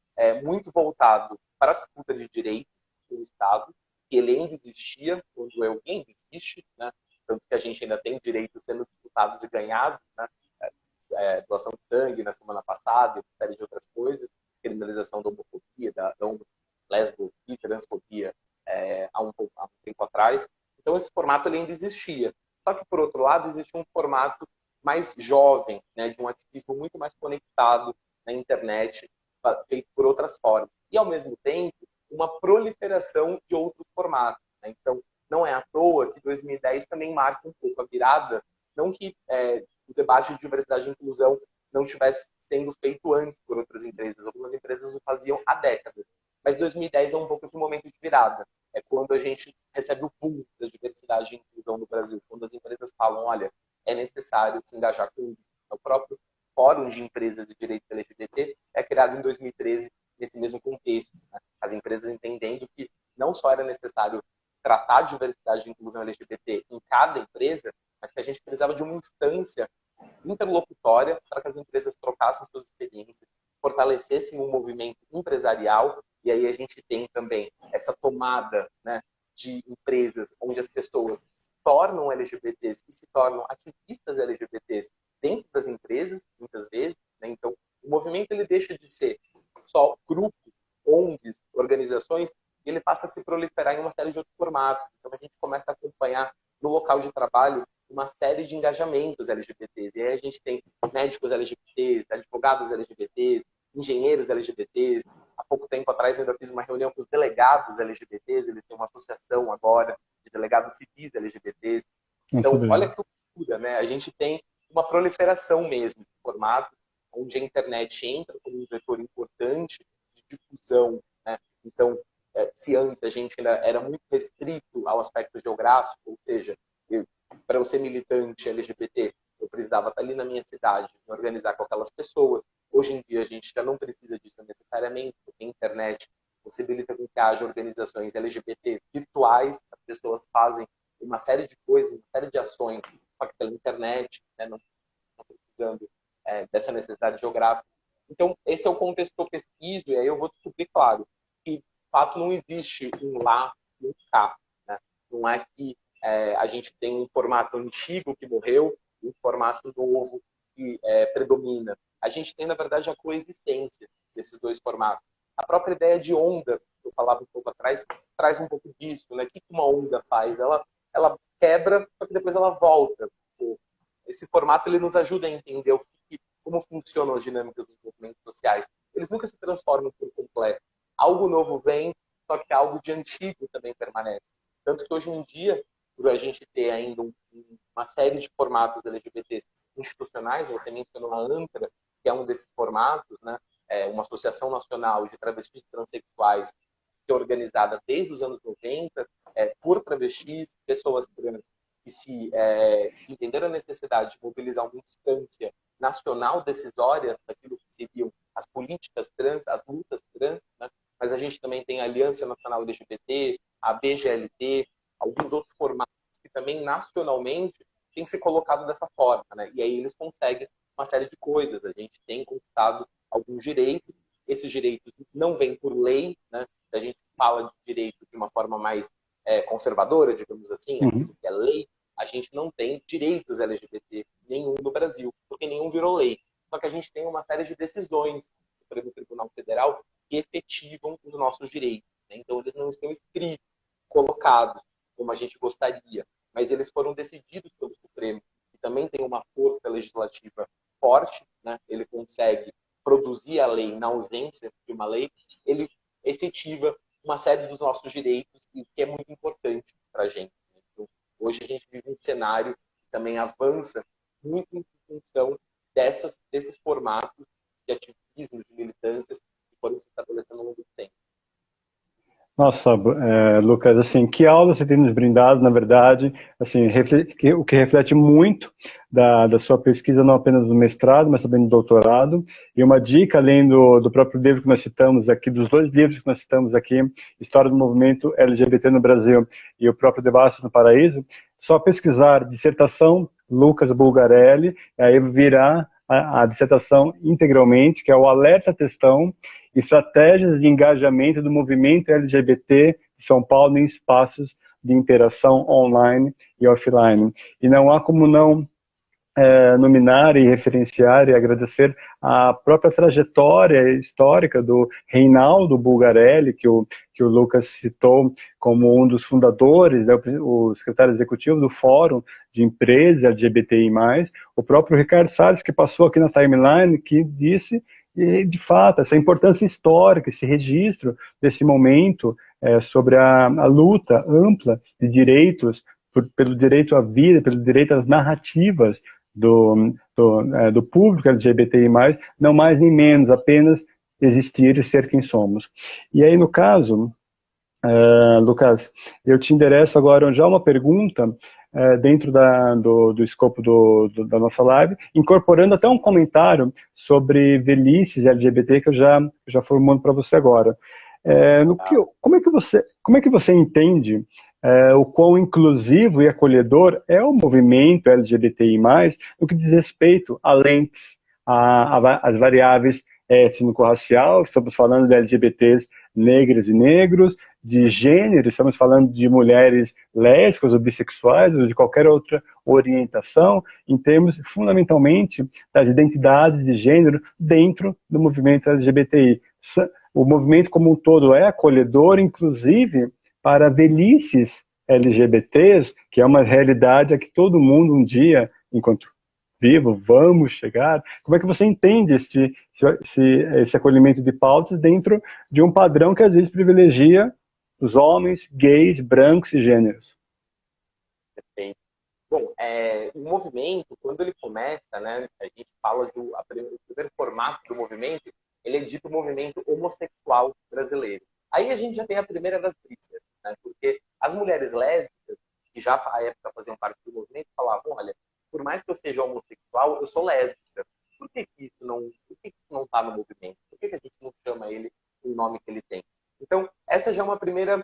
muito voltado para a disputa de direitos do Estado, que ele ainda existia, quando alguém existe, né? Tanto que a gente ainda tem direitos sendo disputados e ganhados, né? Doação de sangue na semana passada, e uma série de outras coisas, criminalização da homofobia, da lesbofobia, transfobia há um tempo atrás. Então, esse formato ele ainda existia. Só que, por outro lado, existe um formato mais jovem, né, de um ativismo muito mais conectado na internet, feito por outras formas. E, ao mesmo tempo, uma proliferação de outros formatos, né? Então, não é à toa que 2010 também marca um pouco a virada, não que o debate de diversidade e inclusão não estivesse sendo feito antes por outras empresas. Algumas empresas o faziam há décadas. Mas 2010 é um pouco esse momento de virada. É quando a gente recebe o boom da diversidade e inclusão no Brasil. Quando as empresas falam, olha, é necessário se engajar com o próprio Fórum de Empresas de Direitos LGBT é criado em 2013 nesse mesmo contexto, né? As empresas entendendo que não só era necessário tratar a diversidade e inclusão LGBT em cada empresa, mas que a gente precisava de uma instância interlocutória para que as empresas trocassem suas experiências, fortalecessem o movimento empresarial, e aí a gente tem também essa tomada, né, de empresas onde as pessoas se tornam LGBTs e se tornam ativistas LGBTs dentro das empresas, muitas vezes, né? Então, o movimento ele deixa de ser só grupos, ONGs, organizações, e ele passa a se proliferar em uma série de outros formatos. Então, a gente começa a acompanhar no local de trabalho uma série de engajamentos LGBTs. E aí a gente tem médicos LGBTs, advogados LGBTs, engenheiros LGBTs. Há pouco tempo atrás eu ainda fiz uma reunião com os delegados LGBTs, eles têm uma associação agora de delegados civis LGBTs. Então, olha que loucura, né? A gente tem uma proliferação mesmo de formatos, onde a internet entra como um vetor importante de difusão, né? Então, se antes a gente ainda era muito restrito ao aspecto geográfico, ou seja, para eu ser militante LGBT, eu precisava estar ali na minha cidade, me organizar com aquelas pessoas. Hoje em dia a gente já não precisa disso necessariamente, porque a internet possibilita que haja organizações LGBT virtuais, as pessoas fazem uma série de coisas, uma série de ações pela internet, né, não precisando dessa necessidade geográfica. Então, esse é o contexto que eu pesquiso, e aí eu vou descobrir, claro, que de fato não existe um lá e um cá, né? Não é que a gente tem um formato antigo que morreu e um formato novo que predomina. A gente tem, na verdade, a coexistência desses dois formatos. A própria ideia de onda, que eu falava um pouco atrás, traz um pouco disso, né? O que uma onda faz? Ela quebra, só que depois ela volta. Esse formato ele nos ajuda a entender como funcionam as dinâmicas dos movimentos sociais. Eles nunca se transformam por completo. Algo novo vem, só que algo de antigo também permanece. Tanto que hoje em dia, por a gente ter ainda uma série de formatos LGBTs institucionais, você mencionou a ANTRA, que é um desses formatos, né? Uma associação nacional de travestis transexuais, que é organizada desde os anos 90, por travestis, pessoas trans, que se entenderam a necessidade de mobilizar uma instância nacional decisória daquilo que seriam as políticas trans, as lutas trans, né? Mas a gente também tem a Aliança Nacional LGBT, a BGLT, alguns outros formatos que também nacionalmente têm se colocado dessa forma, né? E aí eles conseguem uma série de coisas. A gente tem conquistado alguns direitos, esses direitos não vêm por lei, né? A gente fala de direito de uma forma mais conservadora, digamos assim, aquilo que é lei, a gente não tem direitos LGBT nenhum no Brasil, porque nenhum virou lei. Só que a gente tem uma série de decisões do Supremo Tribunal Federal que efetivam os nossos direitos, né? Então, eles não estão escritos, colocados, como a gente gostaria, mas eles foram decididos pelo Supremo, que também tem uma força legislativa forte, né? Ele consegue produzir a lei na ausência de uma lei, ele efetiva uma série dos nossos direitos, e que é muito importante para a gente. Então, hoje a gente vive um cenário que também avança muito em função desses formatos de ativismo, de militâncias que foram se estabelecendo ao longo do tempo. Nossa, Lucas, assim, que aula você tem nos brindado, na verdade, assim, o que reflete muito da sua pesquisa, não apenas no mestrado, mas também no doutorado. E uma dica, além do próprio livro que nós citamos aqui, dos dois livros que nós citamos aqui, História do Movimento LGBT no Brasil e o próprio Devassos no Paraíso, só pesquisar dissertação Lucas Bulgarelli, aí virá a dissertação integralmente, que é o Alerta Textão, Estratégias de Engajamento do Movimento LGBT de São Paulo em Espaços de Interação Online e Offline. E não há como não nominar e referenciar e agradecer a própria trajetória histórica do Reinaldo Bulgarelli, que o Lucas citou como um dos fundadores, né, o secretário executivo do Fórum de Empresas LGBTI+, o próprio Ricardo Salles, que passou aqui na timeline, que disse, e, de fato, essa importância histórica, esse registro desse momento sobre a luta ampla de direitos, pelo direito à vida, pelo direito às narrativas do público LGBTI+, não mais nem menos, apenas existir e ser quem somos. E aí, no caso, Lucas, eu te endereço agora já uma pergunta dentro do escopo da nossa live, incorporando até um comentário sobre velhices LGBT que eu já formando para você agora. Como é que você entende o quão inclusivo e acolhedor é o movimento LGBTI+, no que diz respeito a lentes, às variáveis étnico-racial, estamos falando de LGBTs negras e negros, de gênero, estamos falando de mulheres lésbicas ou bissexuais ou de qualquer outra orientação, em termos fundamentalmente das identidades de gênero dentro do movimento LGBTI. O movimento como um todo é acolhedor, inclusive para velhices LGBTs, que é uma realidade a que todo mundo um dia, enquanto vivo, vamos chegar. Como é que você entende esse acolhimento de pautas dentro de um padrão que às vezes privilegia os homens, gays, brancos e gêneros? Perfeito. Bom, o movimento, quando ele começa, né, a gente fala o primeiro formato do movimento, ele é dito movimento homossexual brasileiro. Aí a gente já tem a primeira das brigas, né, porque as mulheres lésbicas, que já à época faziam parte do movimento, falavam, olha, por mais que eu seja homossexual, eu sou lésbica. Por que isso não está no movimento? Por que a gente não chama ele o nome que ele tem? Então, essa já é uma primeira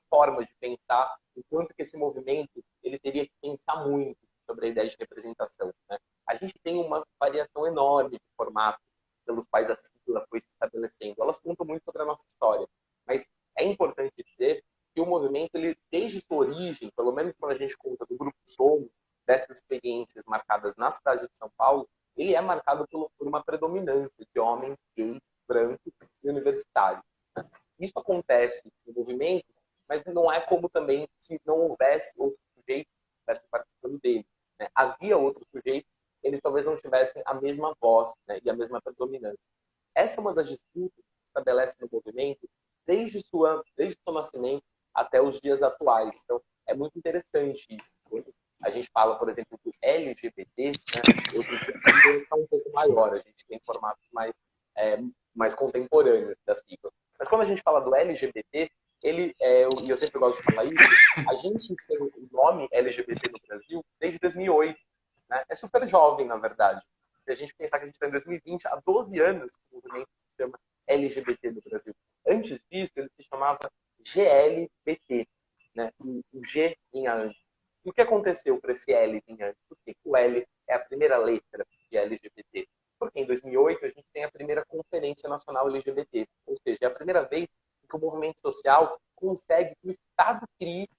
forma de pensar o quanto que esse movimento ele teria que pensar muito sobre a ideia de representação. Né? A gente tem uma variação enorme de formatos pelos quais a sigla foi se estabelecendo. Elas contam muito sobre a nossa história, mas é importante dizer que o movimento, ele, desde sua origem, pelo menos quando a gente conta do Grupo Somos, dessas experiências marcadas na cidade de São Paulo, ele é marcado por uma predominância de homens gays, brancos e universitários. Né? Isso acontece no movimento, mas não é como também se não houvesse outro sujeito que estivesse participando dele. Né? Havia outro sujeito, eles talvez não tivessem a mesma voz, né, e a mesma predominância. Essa é uma das disputas que se estabelece no movimento desde seu nascimento até os dias atuais. Então, é muito interessante isso. Quando a gente fala, por exemplo, do LGBT, né, hoje em dia está um pouco maior, a gente tem formatos mais contemporâneos da sigla. Mas quando a gente fala do LGBT, e eu sempre gosto de falar isso, a gente tem o nome LGBT no Brasil desde 2008. Né? É super jovem, na verdade. Se a gente pensar que a gente está em 2020, há 12 anos que o movimento se chama LGBT no Brasil. Antes disso, ele se chamava GLBT, né? O G vinha antes. E o que aconteceu para esse L vir antes? Porque o L é a primeira letra de LGBT. Porque em 2008 a gente tem a primeira Conferência Nacional LGBT, ou seja, é a primeira vez que o movimento social consegue que o Estado crie,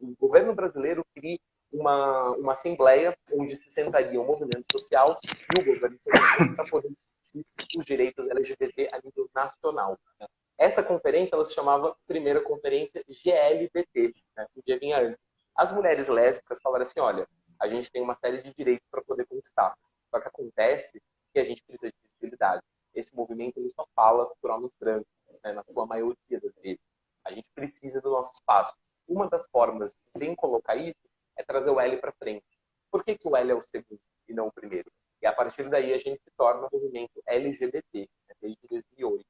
o governo brasileiro crie uma assembleia onde se sentaria o movimento social e o governo para poder discutir os direitos LGBT a nível nacional. Né? Essa conferência ela se chamava Primeira Conferência GLBT, né? O dia vinha antes. As mulheres lésbicas falaram assim, olha, a gente tem uma série de direitos para poder conquistar. Só que acontece que a gente precisa de visibilidade. Esse movimento ele só fala por homens brancos, né, na sua maioria das vezes. A gente precisa do nosso espaço. Uma das formas de bem colocar isso é trazer o L para frente. Por que o L é o segundo e não o primeiro? E a partir daí a gente se torna um movimento LGBT, né, desde 2008.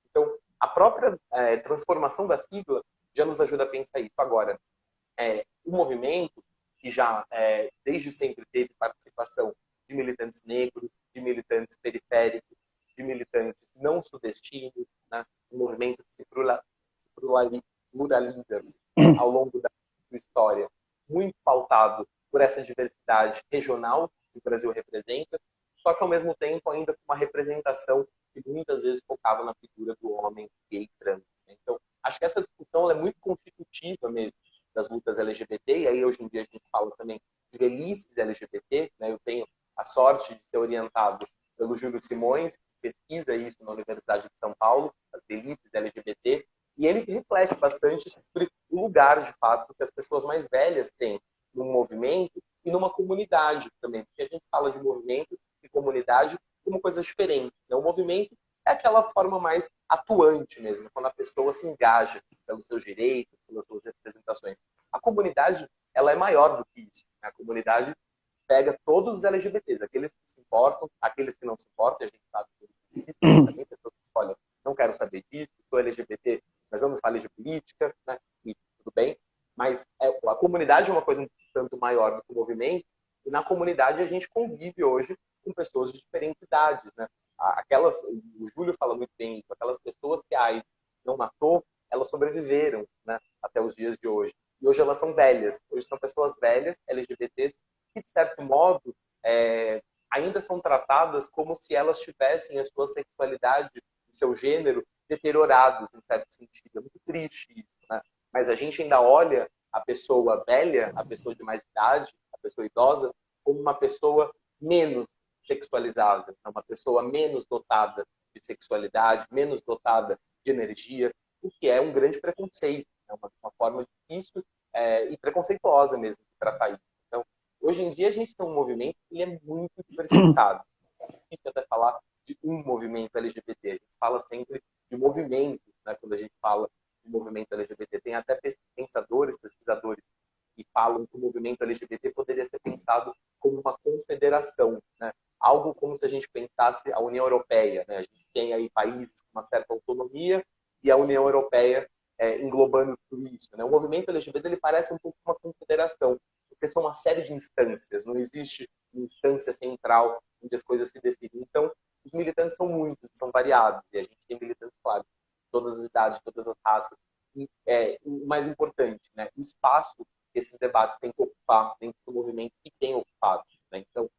Então, a própria transformação da sigla já nos ajuda a pensar isso. Agora, o movimento, que já desde sempre teve participação de militantes negros, de militantes periféricos, de militantes não sudestinos, né? Um movimento que se pluraliza ao longo da sua história, muito pautado por essa diversidade regional que o Brasil representa, só que ao mesmo tempo ainda com uma representação que muitas vezes focava na figura do homem gay trans. Então, acho que essa discussão é muito constitutiva mesmo das lutas LGBT, e aí hoje em dia a gente fala também velhices LGBT, né? Eu tenho a sorte de ser orientado pelo Júlio Simões, que pesquisa isso na Universidade de São Paulo, as velhices LGBT, e ele reflete bastante sobre o lugar, de fato, que as pessoas mais velhas têm num movimento e numa comunidade também, porque a gente fala de movimento e comunidade como coisas diferentes, né? O movimento é aquela forma mais atuante mesmo, quando a pessoa se engaja pelos seus direitos, pelas suas representações. A comunidade, ela é maior do que isso, né? A comunidade pega todos os LGBTs, aqueles que se importam, aqueles que não se importam, a gente sabe que existem também pessoas que, olha, não quero saber disso, sou LGBT, mas não me fale de política, né? E tudo bem. Mas a comunidade é uma coisa um tanto maior do que o movimento, e na comunidade a gente convive hoje com pessoas de diferentes idades, né? Aquelas, o Júlio fala muito bem isso, aquelas pessoas que a AIDS não matou, elas sobreviveram, né, até os dias de hoje. E hoje elas são velhas, hoje são pessoas velhas, LGBTs, que de certo modo ainda são tratadas como se elas tivessem a sua sexualidade, o seu gênero deteriorados, em certo sentido. É muito triste isso, né? Mas a gente ainda olha a pessoa velha, a pessoa de mais idade, a pessoa idosa, como uma pessoa menos sexualizada, uma pessoa menos dotada de sexualidade, menos dotada de energia, o que é um grande preconceito, é uma forma difícil e preconceituosa mesmo de tratar isso. Então, hoje em dia a gente tem um movimento que ele é muito diversificado. É difícil até falar de um movimento LGBT, a gente fala sempre de movimento, né? Quando a gente fala de movimento LGBT, tem até pensadores, pesquisadores que falam que o movimento LGBT poderia ser pensado como uma confederação, né? Algo como se a gente pensasse a União Europeia, né? A gente tem aí países com uma certa autonomia e a União Europeia englobando tudo isso, né? O movimento LGBT ele parece um pouco uma confederação, porque são uma série de instâncias, não existe uma instância central onde as coisas se decidem. Então, os militantes são muitos, são variados, e a gente tem militantes, claro, de todas as idades, todas as raças. E o mais importante, né? O espaço que esses debates têm que ocupar dentro do movimento e têm ocupado, né? Então,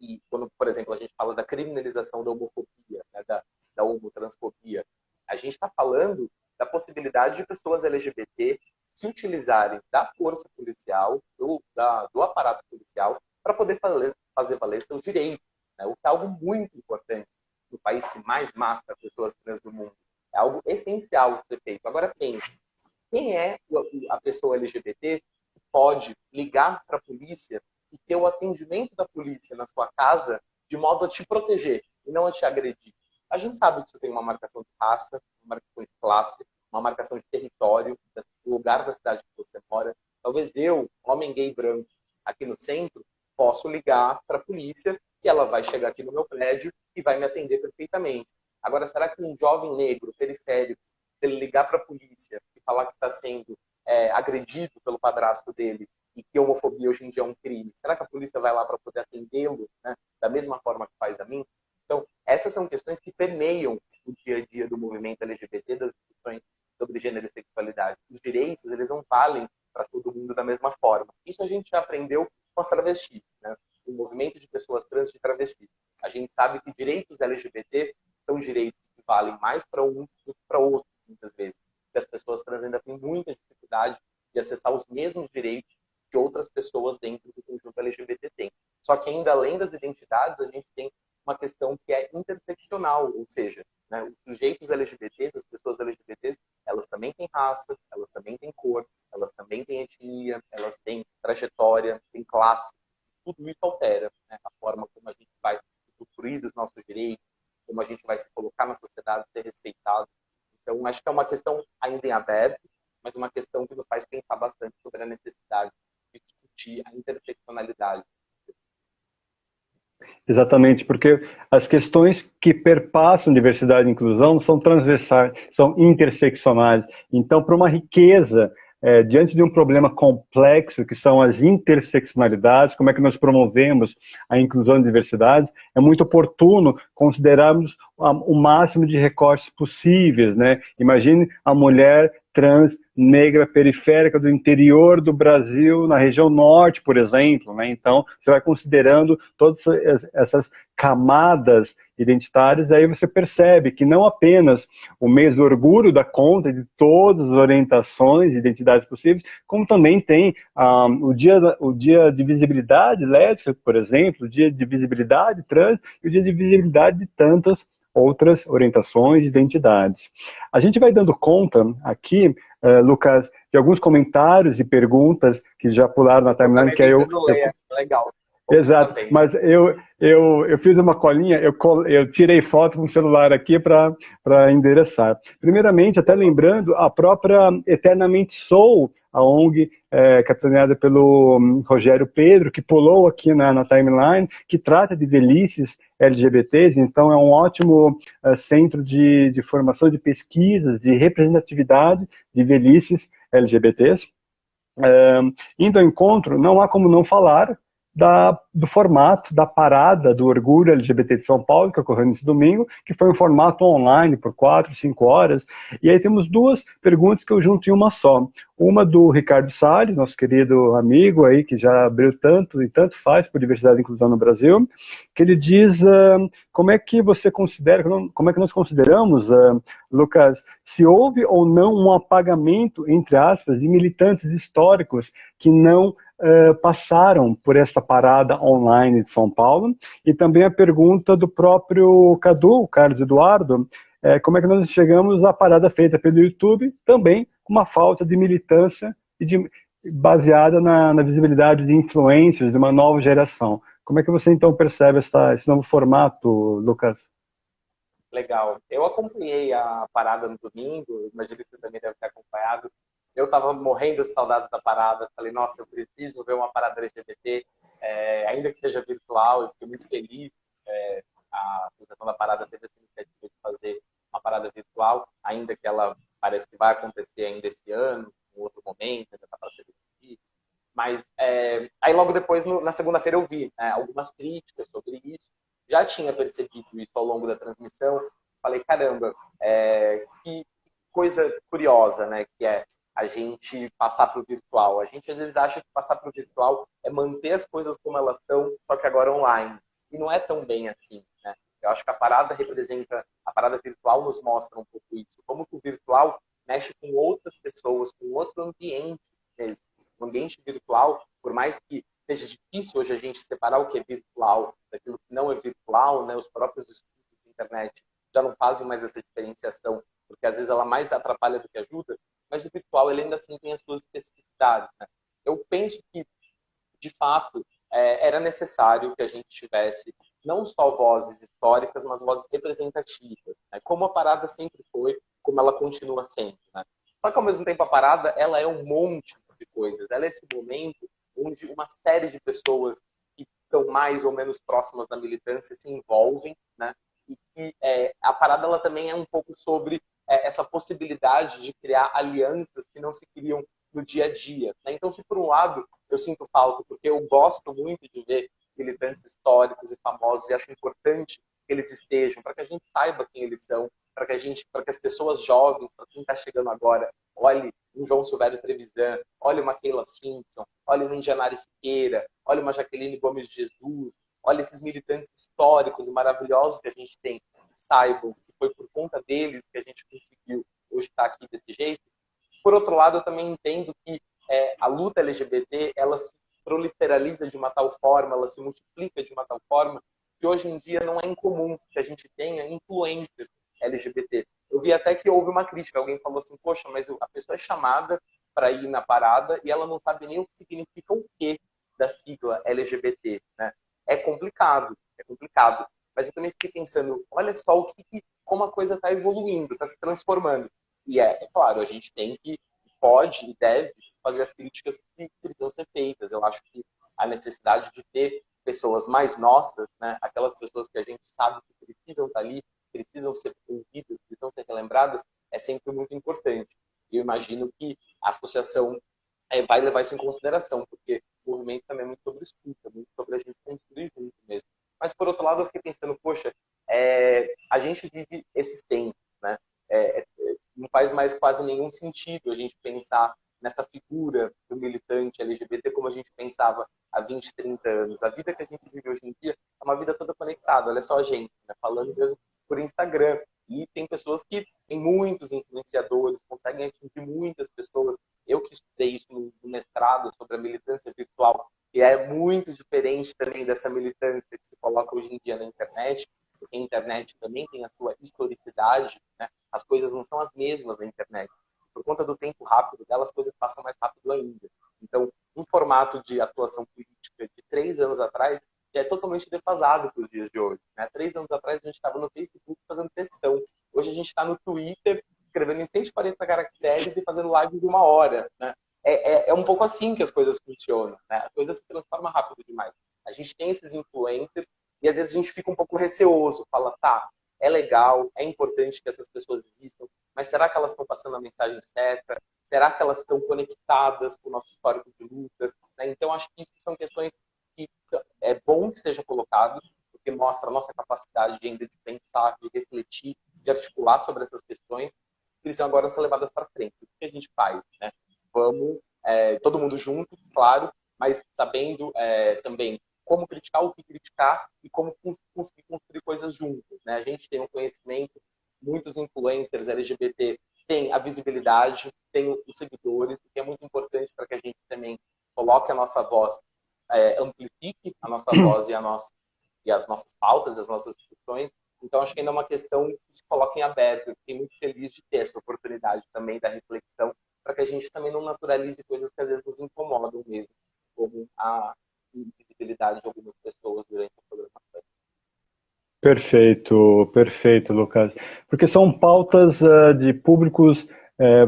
e quando, por exemplo, a gente fala da criminalização da homofobia, né, da homotransfobia, a gente está falando da possibilidade de pessoas LGBT se utilizarem da força policial, do aparato policial, para poder fazer valer seus direitos, né? O que é algo muito importante no país que mais mata pessoas trans do mundo. É algo essencial de ser feito. Agora, pense, quem é a pessoa LGBT que pode ligar para a polícia e ter o atendimento da polícia na sua casa de modo a te proteger e não a te agredir? A gente sabe que isso tem uma marcação de raça, uma marcação de classe, uma marcação de território, do lugar da cidade que você mora. Talvez eu, homem gay branco, aqui no centro, posso ligar para a polícia e ela vai chegar aqui no meu prédio e vai me atender perfeitamente. Agora, será que um jovem negro, periférico, se ele ligar para a polícia e falar que está sendo agredido pelo padrasto dele e que homofobia hoje em dia é um crime, será que a polícia vai lá para poder atendê-lo, né, da mesma forma que faz a mim? Então, essas são questões que permeiam o dia a dia do movimento LGBT, das discussões sobre gênero e sexualidade. Os direitos, eles não valem para todo mundo da mesma forma. Isso a gente já aprendeu com as travestis, né? O movimento de pessoas trans de travestis. A gente sabe que direitos LGBT são direitos que valem mais para um do que para outro, muitas vezes. Porque as pessoas trans ainda têm muita dificuldade de acessar os mesmos direitos que outras pessoas dentro do conjunto LGBT têm. Só que ainda além das identidades, a gente tem uma questão que é interseccional, ou seja, né, os sujeitos LGBTs, as pessoas LGBTs, elas também têm raça, elas também têm cor, elas também têm etnia, elas têm trajetória, têm classe. Tudo isso altera, né, a forma como a gente vai construir os nossos direitos, como a gente vai se colocar na sociedade, ser respeitado. Então, acho que é uma questão ainda em aberto, mas uma questão que nos faz pensar bastante sobre a necessidade de discutir a interseccionalidade. Exatamente, porque as questões que perpassam diversidade e inclusão são transversais, são interseccionais. Então, para uma riqueza, diante de um problema complexo, que são as interseccionalidades, como é que nós promovemos a inclusão e diversidade, é muito oportuno considerarmos o máximo de recortes possíveis, né? Imagine a mulher trans, negra, periférica do interior do Brasil, na região norte, por exemplo, né? Então, você vai considerando todas essas camadas identitárias, aí você percebe que não apenas o mês do orgulho dá conta de todas as orientações e identidades possíveis, como também tem o dia de visibilidade lésbica, por exemplo, o dia de visibilidade trans e o dia de visibilidade de tantas outras orientações e identidades. A gente vai dando conta aqui, Lucas, de alguns comentários e perguntas que já pularam na timeline, que aí legal. Exato, mas eu fiz uma colinha, eu tirei foto com o celular aqui para endereçar. Primeiramente, até lembrando, a própria Eternamente Soul, a ONG capitaneada pelo Rogério Pedro, que pulou aqui na timeline, que trata de velhices LGBTs, então é um ótimo centro de formação de pesquisas, de representatividade de velhices LGBTs. Indo ao encontro, não há como não falar do formato da parada do Orgulho LGBT de São Paulo, que ocorreu nesse domingo, que foi um formato online por 4, 5 horas. E aí temos duas perguntas que eu junto em uma só. Uma do Ricardo Salles, nosso querido amigo aí, que já abriu tanto e tanto faz por diversidade e inclusão no Brasil, que ele diz como é que você considera, como é que nós consideramos, Lucas, se houve ou não um apagamento, entre aspas, de militantes históricos que não passaram por esta parada online de São Paulo, e também a pergunta do próprio Cadu, o Carlos Eduardo, como é que nós chegamos à parada feita pelo YouTube, também com uma falta de militância baseada na visibilidade de influências de uma nova geração. Como é que você então percebe esse novo formato, Lucas? Legal. Eu acompanhei a parada no domingo, imagino que você também deve ter acompanhado. Eu estava morrendo de saudades da parada, falei, nossa, eu preciso ver uma parada LGBT, ainda que seja virtual, eu fiquei muito feliz. A Associação da Parada teve essa iniciativa de fazer uma parada virtual, ainda que ela parece que vai acontecer ainda esse ano, em outro momento, ainda está para ser decidido. Mas aí logo depois, na segunda-feira, eu vi algumas críticas sobre isso. Já tinha percebido isso ao longo da transmissão. Falei, caramba, que coisa curiosa, né? Que é a gente passar para o virtual. A gente às vezes acha que passar para o virtual é manter as coisas como elas estão, só que agora online. E não é tão bem assim, né? Eu acho que a parada virtual nos mostra um pouco isso. Como que o virtual mexe com outras pessoas, com outro ambiente mesmo. O ambiente virtual, por mais que seja difícil hoje a gente separar o que é virtual daquilo que não é virtual, né? Os próprios estudos da internet já não fazem mais essa diferenciação, porque às vezes ela mais atrapalha do que ajuda, mas o virtual ele ainda assim tem as suas especificidades, né? Eu penso que, de fato, era necessário que a gente tivesse não só vozes históricas, mas vozes representativas, né? Como a parada sempre foi, como ela continua sendo, né? Só que, ao mesmo tempo, a parada ela é um monte de coisas. Ela é esse momento onde uma série de pessoas que estão mais ou menos próximas da militância se envolvem, né? E que a parada ela também é um pouco sobre essa possibilidade de criar alianças que não se criam no dia a dia, né? Então, se por um lado eu sinto falta, porque eu gosto muito de ver militantes históricos e famosos e acho importante que eles estejam, para que a gente saiba quem eles são, para que as pessoas jovens, para quem está chegando agora, olhe um João Silvério Trevisan, olhe uma Keila Simpson, olhe uma Indianara Siqueira, olhe uma Jaqueline Gomes de Jesus, olhe esses militantes históricos e maravilhosos que a gente tem, saibam que foi por conta deles que a gente conseguiu hoje estar aqui desse jeito. Por outro lado, eu também entendo que a luta LGBT, ela se proliferaliza de uma tal forma, ela se multiplica de uma tal forma, que hoje em dia não é incomum que a gente tenha influências LGBT. Eu vi até que houve uma crítica, alguém falou assim, poxa, mas a pessoa é chamada para ir na parada e ela não sabe nem o que significa o quê da sigla LGBT, né? É complicado. Mas eu também fiquei pensando, olha só como a coisa está evoluindo, está se transformando. E claro, a gente tem que, pode e deve fazer as críticas que precisam ser feitas. Eu acho que a necessidade de ter pessoas mais nossas, né, aquelas pessoas que a gente sabe que precisam estar ali, precisam ser ouvidas, precisam ser relembradas, é sempre muito importante. E eu imagino que a associação vai levar isso em consideração, porque o movimento também é muito sobre escuta, muito sobre a gente construir junto mesmo. Mas, por outro lado, eu fiquei pensando, poxa, a gente vive esses tempos, né? Não faz mais quase nenhum sentido a gente pensar nessa figura do militante LGBT como a gente pensava há 20, 30 anos. A vida que a gente vive hoje em dia é uma vida toda conectada, olha só a gente, né? Falando mesmo por Instagram. E tem pessoas que, tem muitos influenciadores, conseguem atingir muitas pessoas. Eu que estudei isso no mestrado sobre a militância virtual, que é muito diferente também dessa militância que se coloca hoje em dia na internet, porque a internet também tem a sua historicidade, né? As coisas não são as mesmas na internet. Por conta do tempo rápido dela, as coisas passam mais rápido ainda. Então, um formato de atuação política de 3 anos atrás já é totalmente defasado para os dias de hoje. Né? 3 anos atrás, a gente estava no Facebook fazendo textão. Hoje, a gente está no Twitter, escrevendo em 140 caracteres e fazendo live de 1 hora. Né? É um pouco assim que as coisas funcionam. Né? A coisa se transforma rápido demais. A gente tem esses influencers e, às vezes, a gente fica um pouco receoso. Fala, tá, é legal, é importante que essas pessoas existam, mas será que elas estão passando a mensagem certa? Será que elas estão conectadas com o nosso histórico de lutas? Né? Então, acho que isso são questões que é bom que seja colocado, porque mostra a nossa capacidade ainda de pensar, de refletir, de articular sobre essas questões, que precisam agora ser levadas para frente. O que a gente faz? Né? Vamos, todo mundo junto, claro, mas sabendo também como criticar, o que criticar e como conseguir construir coisas juntos. Né? A gente tem um conhecimento, muitos influencers LGBT têm a visibilidade, têm os seguidores, o que é muito importante para que a gente também coloque a nossa voz, amplifique a nossa voz e as nossas pautas, as nossas discussões. Então, acho que ainda é uma questão que se coloca em aberto. Eu fiquei muito feliz de ter essa oportunidade também da reflexão, para que a gente também não naturalize coisas que às vezes nos incomodam mesmo, como a invisibilidade de algumas pessoas durante a programação. Perfeito, perfeito, Lucas. Porque são pautas de públicos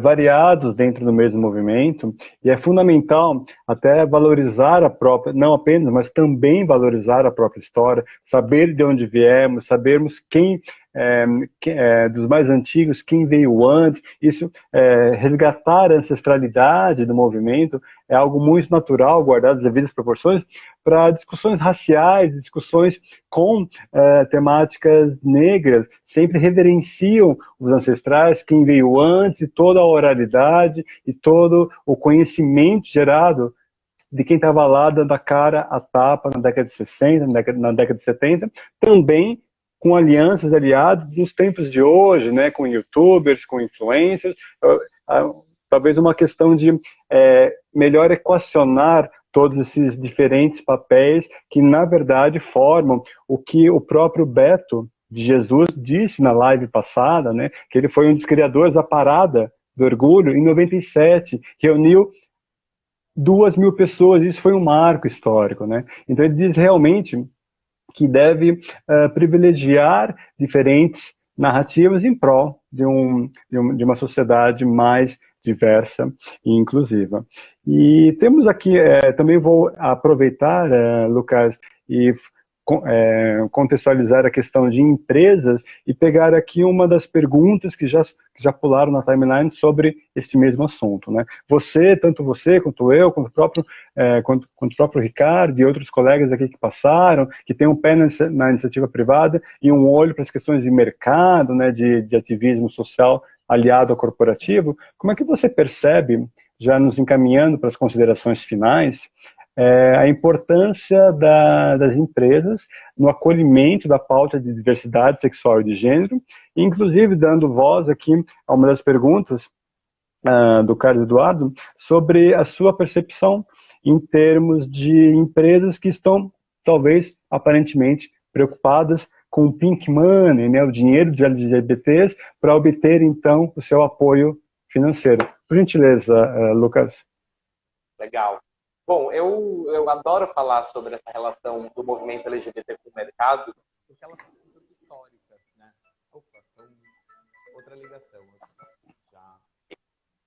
variados dentro do mesmo movimento, e é fundamental até valorizar a própria, não apenas, mas também valorizar a própria história, saber de onde viemos, sabermos quem, dos mais antigos, quem veio antes, isso, resgatar a ancestralidade do movimento é algo muito natural, guardado as devidas proporções, para discussões raciais, discussões com temáticas negras, sempre reverenciam os ancestrais, quem veio antes, e toda a oralidade e todo o conhecimento gerado de quem estava lá dando a cara a tapa na década de 60, na década de 70, também com alianças, aliados nos tempos de hoje, né, com youtubers, com influencers, talvez uma questão de melhor equacionar todos esses diferentes papéis que, na verdade, formam o que o próprio Beto de Jesus disse na live passada, né, que ele foi um dos criadores da Parada do Orgulho, em 97, reuniu 2.000 pessoas, isso foi um marco histórico, né? Então ele diz realmente que deve privilegiar diferentes narrativas em prol de uma sociedade mais diversa e inclusiva. E temos aqui, também vou aproveitar, Lucas, e contextualizar a questão de empresas e pegar aqui uma das perguntas que já pularam na timeline sobre este mesmo assunto, né? Tanto você, quanto eu, quanto o próprio Ricardo e outros colegas aqui que passaram, que tem um pé na iniciativa privada e um olho para as questões de mercado, né, de ativismo social aliado ao corporativo, como é que você percebe, já nos encaminhando para as considerações finais, a importância das empresas no acolhimento da pauta de diversidade sexual e de gênero, inclusive dando voz aqui a uma das perguntas do Carlos Eduardo sobre a sua percepção em termos de empresas que estão, talvez, aparentemente, preocupadas com o pink money, né, o dinheiro de LGBTs, para obter, então, o seu apoio financeiro. Por gentileza, Lucas. Legal. Bom, eu adoro falar sobre essa relação do movimento LGBT com o mercado, porque ela é muito histórica, né? Opa, então, outra ligação. Já.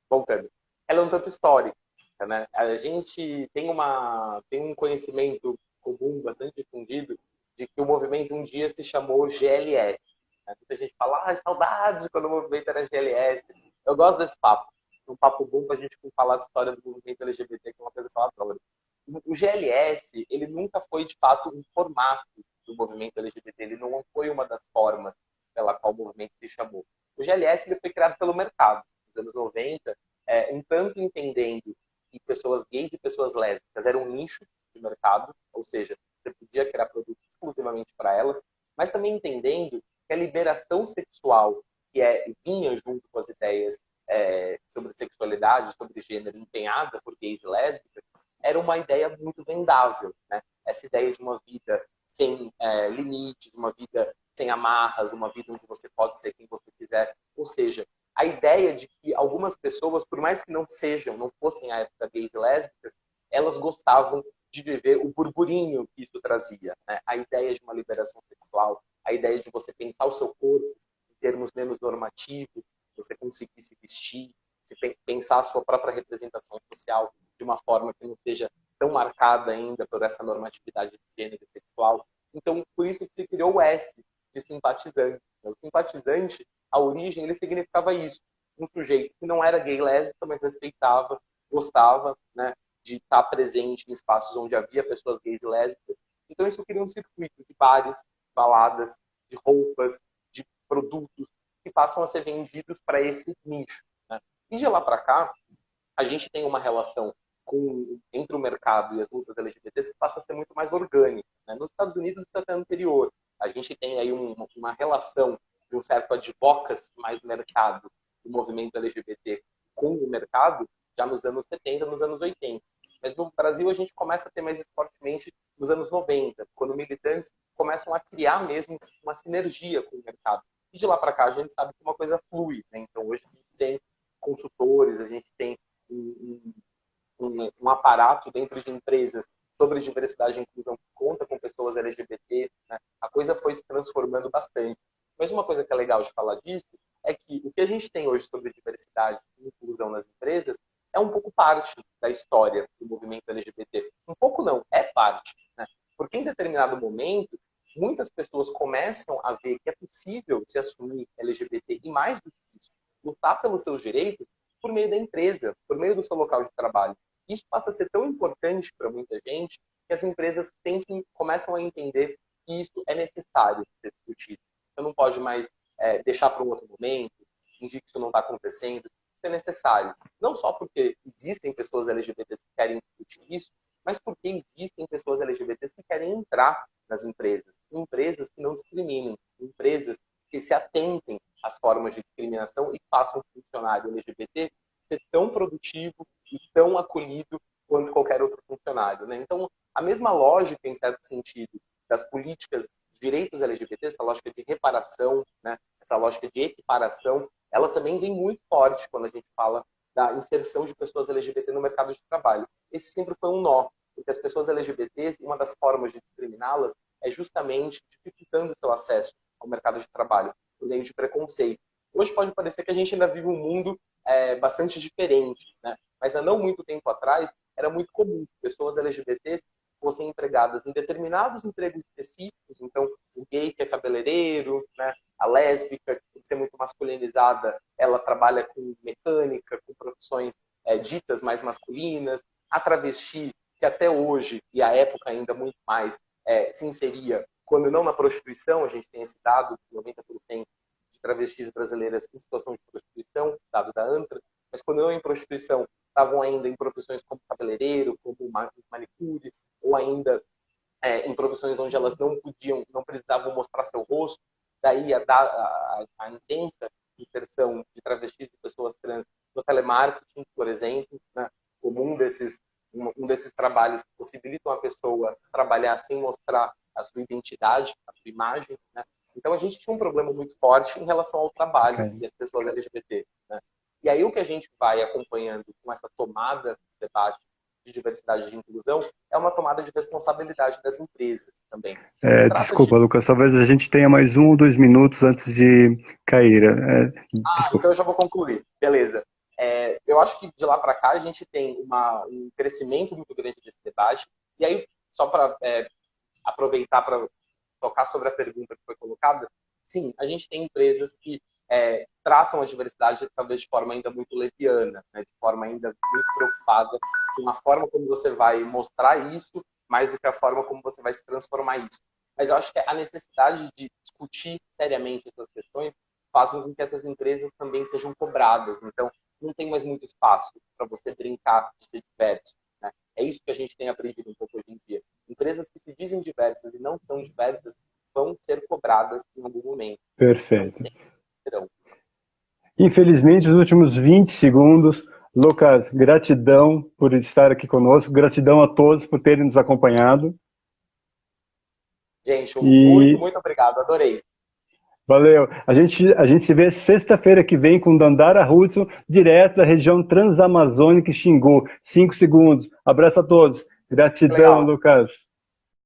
Voltando. Ela é um tanto histórica, né? A gente tem um conhecimento comum, bastante difundido, de que o movimento um dia se chamou GLS. Né? Muita gente fala, saudades de quando o movimento era GLS. Eu gosto desse papo. Um papo bom para a gente falar da história do movimento LGBT, que é uma coisa que eu adoro. O GLS, ele nunca foi, de fato, um formato do movimento LGBT. Ele não foi uma das formas pela qual o movimento se chamou. O GLS ele foi criado pelo mercado. dos anos 90, um tanto entendendo que pessoas gays e pessoas lésbicas eram um nicho de mercado, ou seja, você podia criar produtos exclusivamente para elas, mas também entendendo que a liberação sexual vinha junto com as ideias sobre sexualidade, sobre gênero, empenhada por gays e lésbicas, era uma ideia muito vendável, né? Essa ideia de uma vida sem limites, uma vida sem amarras, uma vida onde você pode ser quem você quiser. Ou seja, a ideia de que algumas pessoas, por mais que não fossem à época gays e lésbicas, elas gostavam de viver o burburinho que isso trazia, né? A ideia de uma liberação sexual, a ideia de você pensar o seu corpo em termos menos normativos, você conseguir se vestir, pensar a sua própria representação social de uma forma que não seja tão marcada ainda por essa normatividade de gênero e sexual. Então, por isso que se criou o S de simpatizante. O simpatizante, a origem, ele significava isso. Um sujeito que não era gay lésbica, mas respeitava, gostava, né, de estar presente em espaços onde havia pessoas gays e lésbicas. Então, isso cria um circuito de bares, baladas, de roupas, de produtos que passam a ser vendidos para esse nicho, né? E de lá para cá, a gente tem uma relação entre o mercado e as lutas LGBTs que passa a ser muito mais orgânica, né? Nos Estados Unidos, isso é até anterior. A gente tem aí uma relação de um certo advocacy mais mercado do movimento LGBT com o mercado já nos anos 70, nos anos 80. Mas no Brasil a gente começa a ter mais fortemente nos anos 90, quando militantes começam a criar mesmo uma sinergia com o mercado. E de lá para cá a gente sabe que uma coisa flui, né? Então hoje a gente tem consultores, a gente tem um aparato dentro de empresas sobre diversidade e inclusão que conta com pessoas LGBT, né? A coisa foi se transformando bastante. Mas uma coisa que é legal de falar disso é que o que a gente tem hoje sobre diversidade e inclusão nas empresas é um pouco parte da história do movimento LGBT. Um pouco não, é parte, né? Porque em determinado momento, muitas pessoas começam a ver que é possível se assumir LGBT e mais do que isso, lutar pelos seus direitos por meio da empresa, por meio do seu local de trabalho. Isso passa a ser tão importante para muita gente que as empresas começam a entender que isso é necessário ser discutido. Você não pode mais deixar para um outro momento, fingir que isso não está acontecendo. Isso é necessário. Não só porque existem pessoas LGBTs que querem discutir isso, mas porque existem pessoas LGBTs que querem entrar nas empresas. Empresas que não discriminem, empresas que se atentem às formas de discriminação e façam o funcionário LGBT ser tão produtivo e tão acolhido quanto qualquer outro funcionário, né? Então, a mesma lógica, em certo sentido, das políticas de direitos LGBT, essa lógica de reparação, né? Essa lógica de equiparação, ela também vem muito forte quando a gente fala da inserção de pessoas LGBT no mercado de trabalho. Esse sempre foi um nó, porque as pessoas LGBTs, uma das formas de discriminá-las é justamente dificultando o seu acesso ao mercado de trabalho, por meio de preconceito. Hoje pode parecer que a gente ainda vive um mundo bastante diferente, né? Mas há não muito tempo atrás era muito comum que pessoas LGBTs fossem empregadas em determinados empregos específicos. Então, o gay que é cabeleireiro, né? A lésbica, que tem que ser muito masculinizada, ela trabalha com mecânica, com profissões ditas mais masculinas. A travesti, que até hoje, e à época ainda muito mais, se inseria, quando não na prostituição, a gente tem esse dado, 90% de travestis brasileiras em situação de prostituição, dado da ANTRA, mas quando não em prostituição, estavam ainda em profissões como cabeleireiro, como manicure, ou ainda em profissões onde elas não precisavam mostrar seu rosto, daí a intensa inserção de travestis e pessoas trans no telemarketing, por exemplo, né, como um desses trabalhos que possibilitam a pessoa trabalhar sem mostrar a sua identidade, a sua imagem, né? Então a gente tinha um problema muito forte em relação ao trabalho e as pessoas LGBT, né? E aí o que a gente vai acompanhando com essa tomada de debate de diversidade e de inclusão é uma tomada de responsabilidade das empresas também. Desculpa, Lucas, talvez a gente tenha mais 1 ou 2 minutos antes de cair. Então eu já vou concluir. Beleza. Eu acho que de lá para cá a gente tem um crescimento muito grande desse debate. E aí, só para aproveitar para tocar sobre a pergunta que foi colocada, sim, a gente tem empresas que tratam a diversidade talvez de forma ainda muito leviana, né? De forma ainda muito preocupada com a forma como você vai mostrar isso, mais do que a forma como você vai se transformar isso. Mas eu acho que a necessidade de discutir seriamente essas questões fazem com que essas empresas também sejam cobradas. Então, não tem mais muito espaço para você brincar de ser diverso, né? É isso que a gente tem aprendido um pouco hoje em dia. Empresas que se dizem diversas e não são diversas vão ser cobradas em algum momento. Perfeito. Não serão. Infelizmente, os últimos 20 segundos. Lucas, gratidão por estar aqui conosco, gratidão a todos por terem nos acompanhado. Gente, muito, muito obrigado, adorei. Valeu. A gente se vê sexta-feira que vem com Dandara Hudson, direto da região transamazônica Xingu. 5 segundos. Abraço a todos. Gratidão, Legal. Lucas.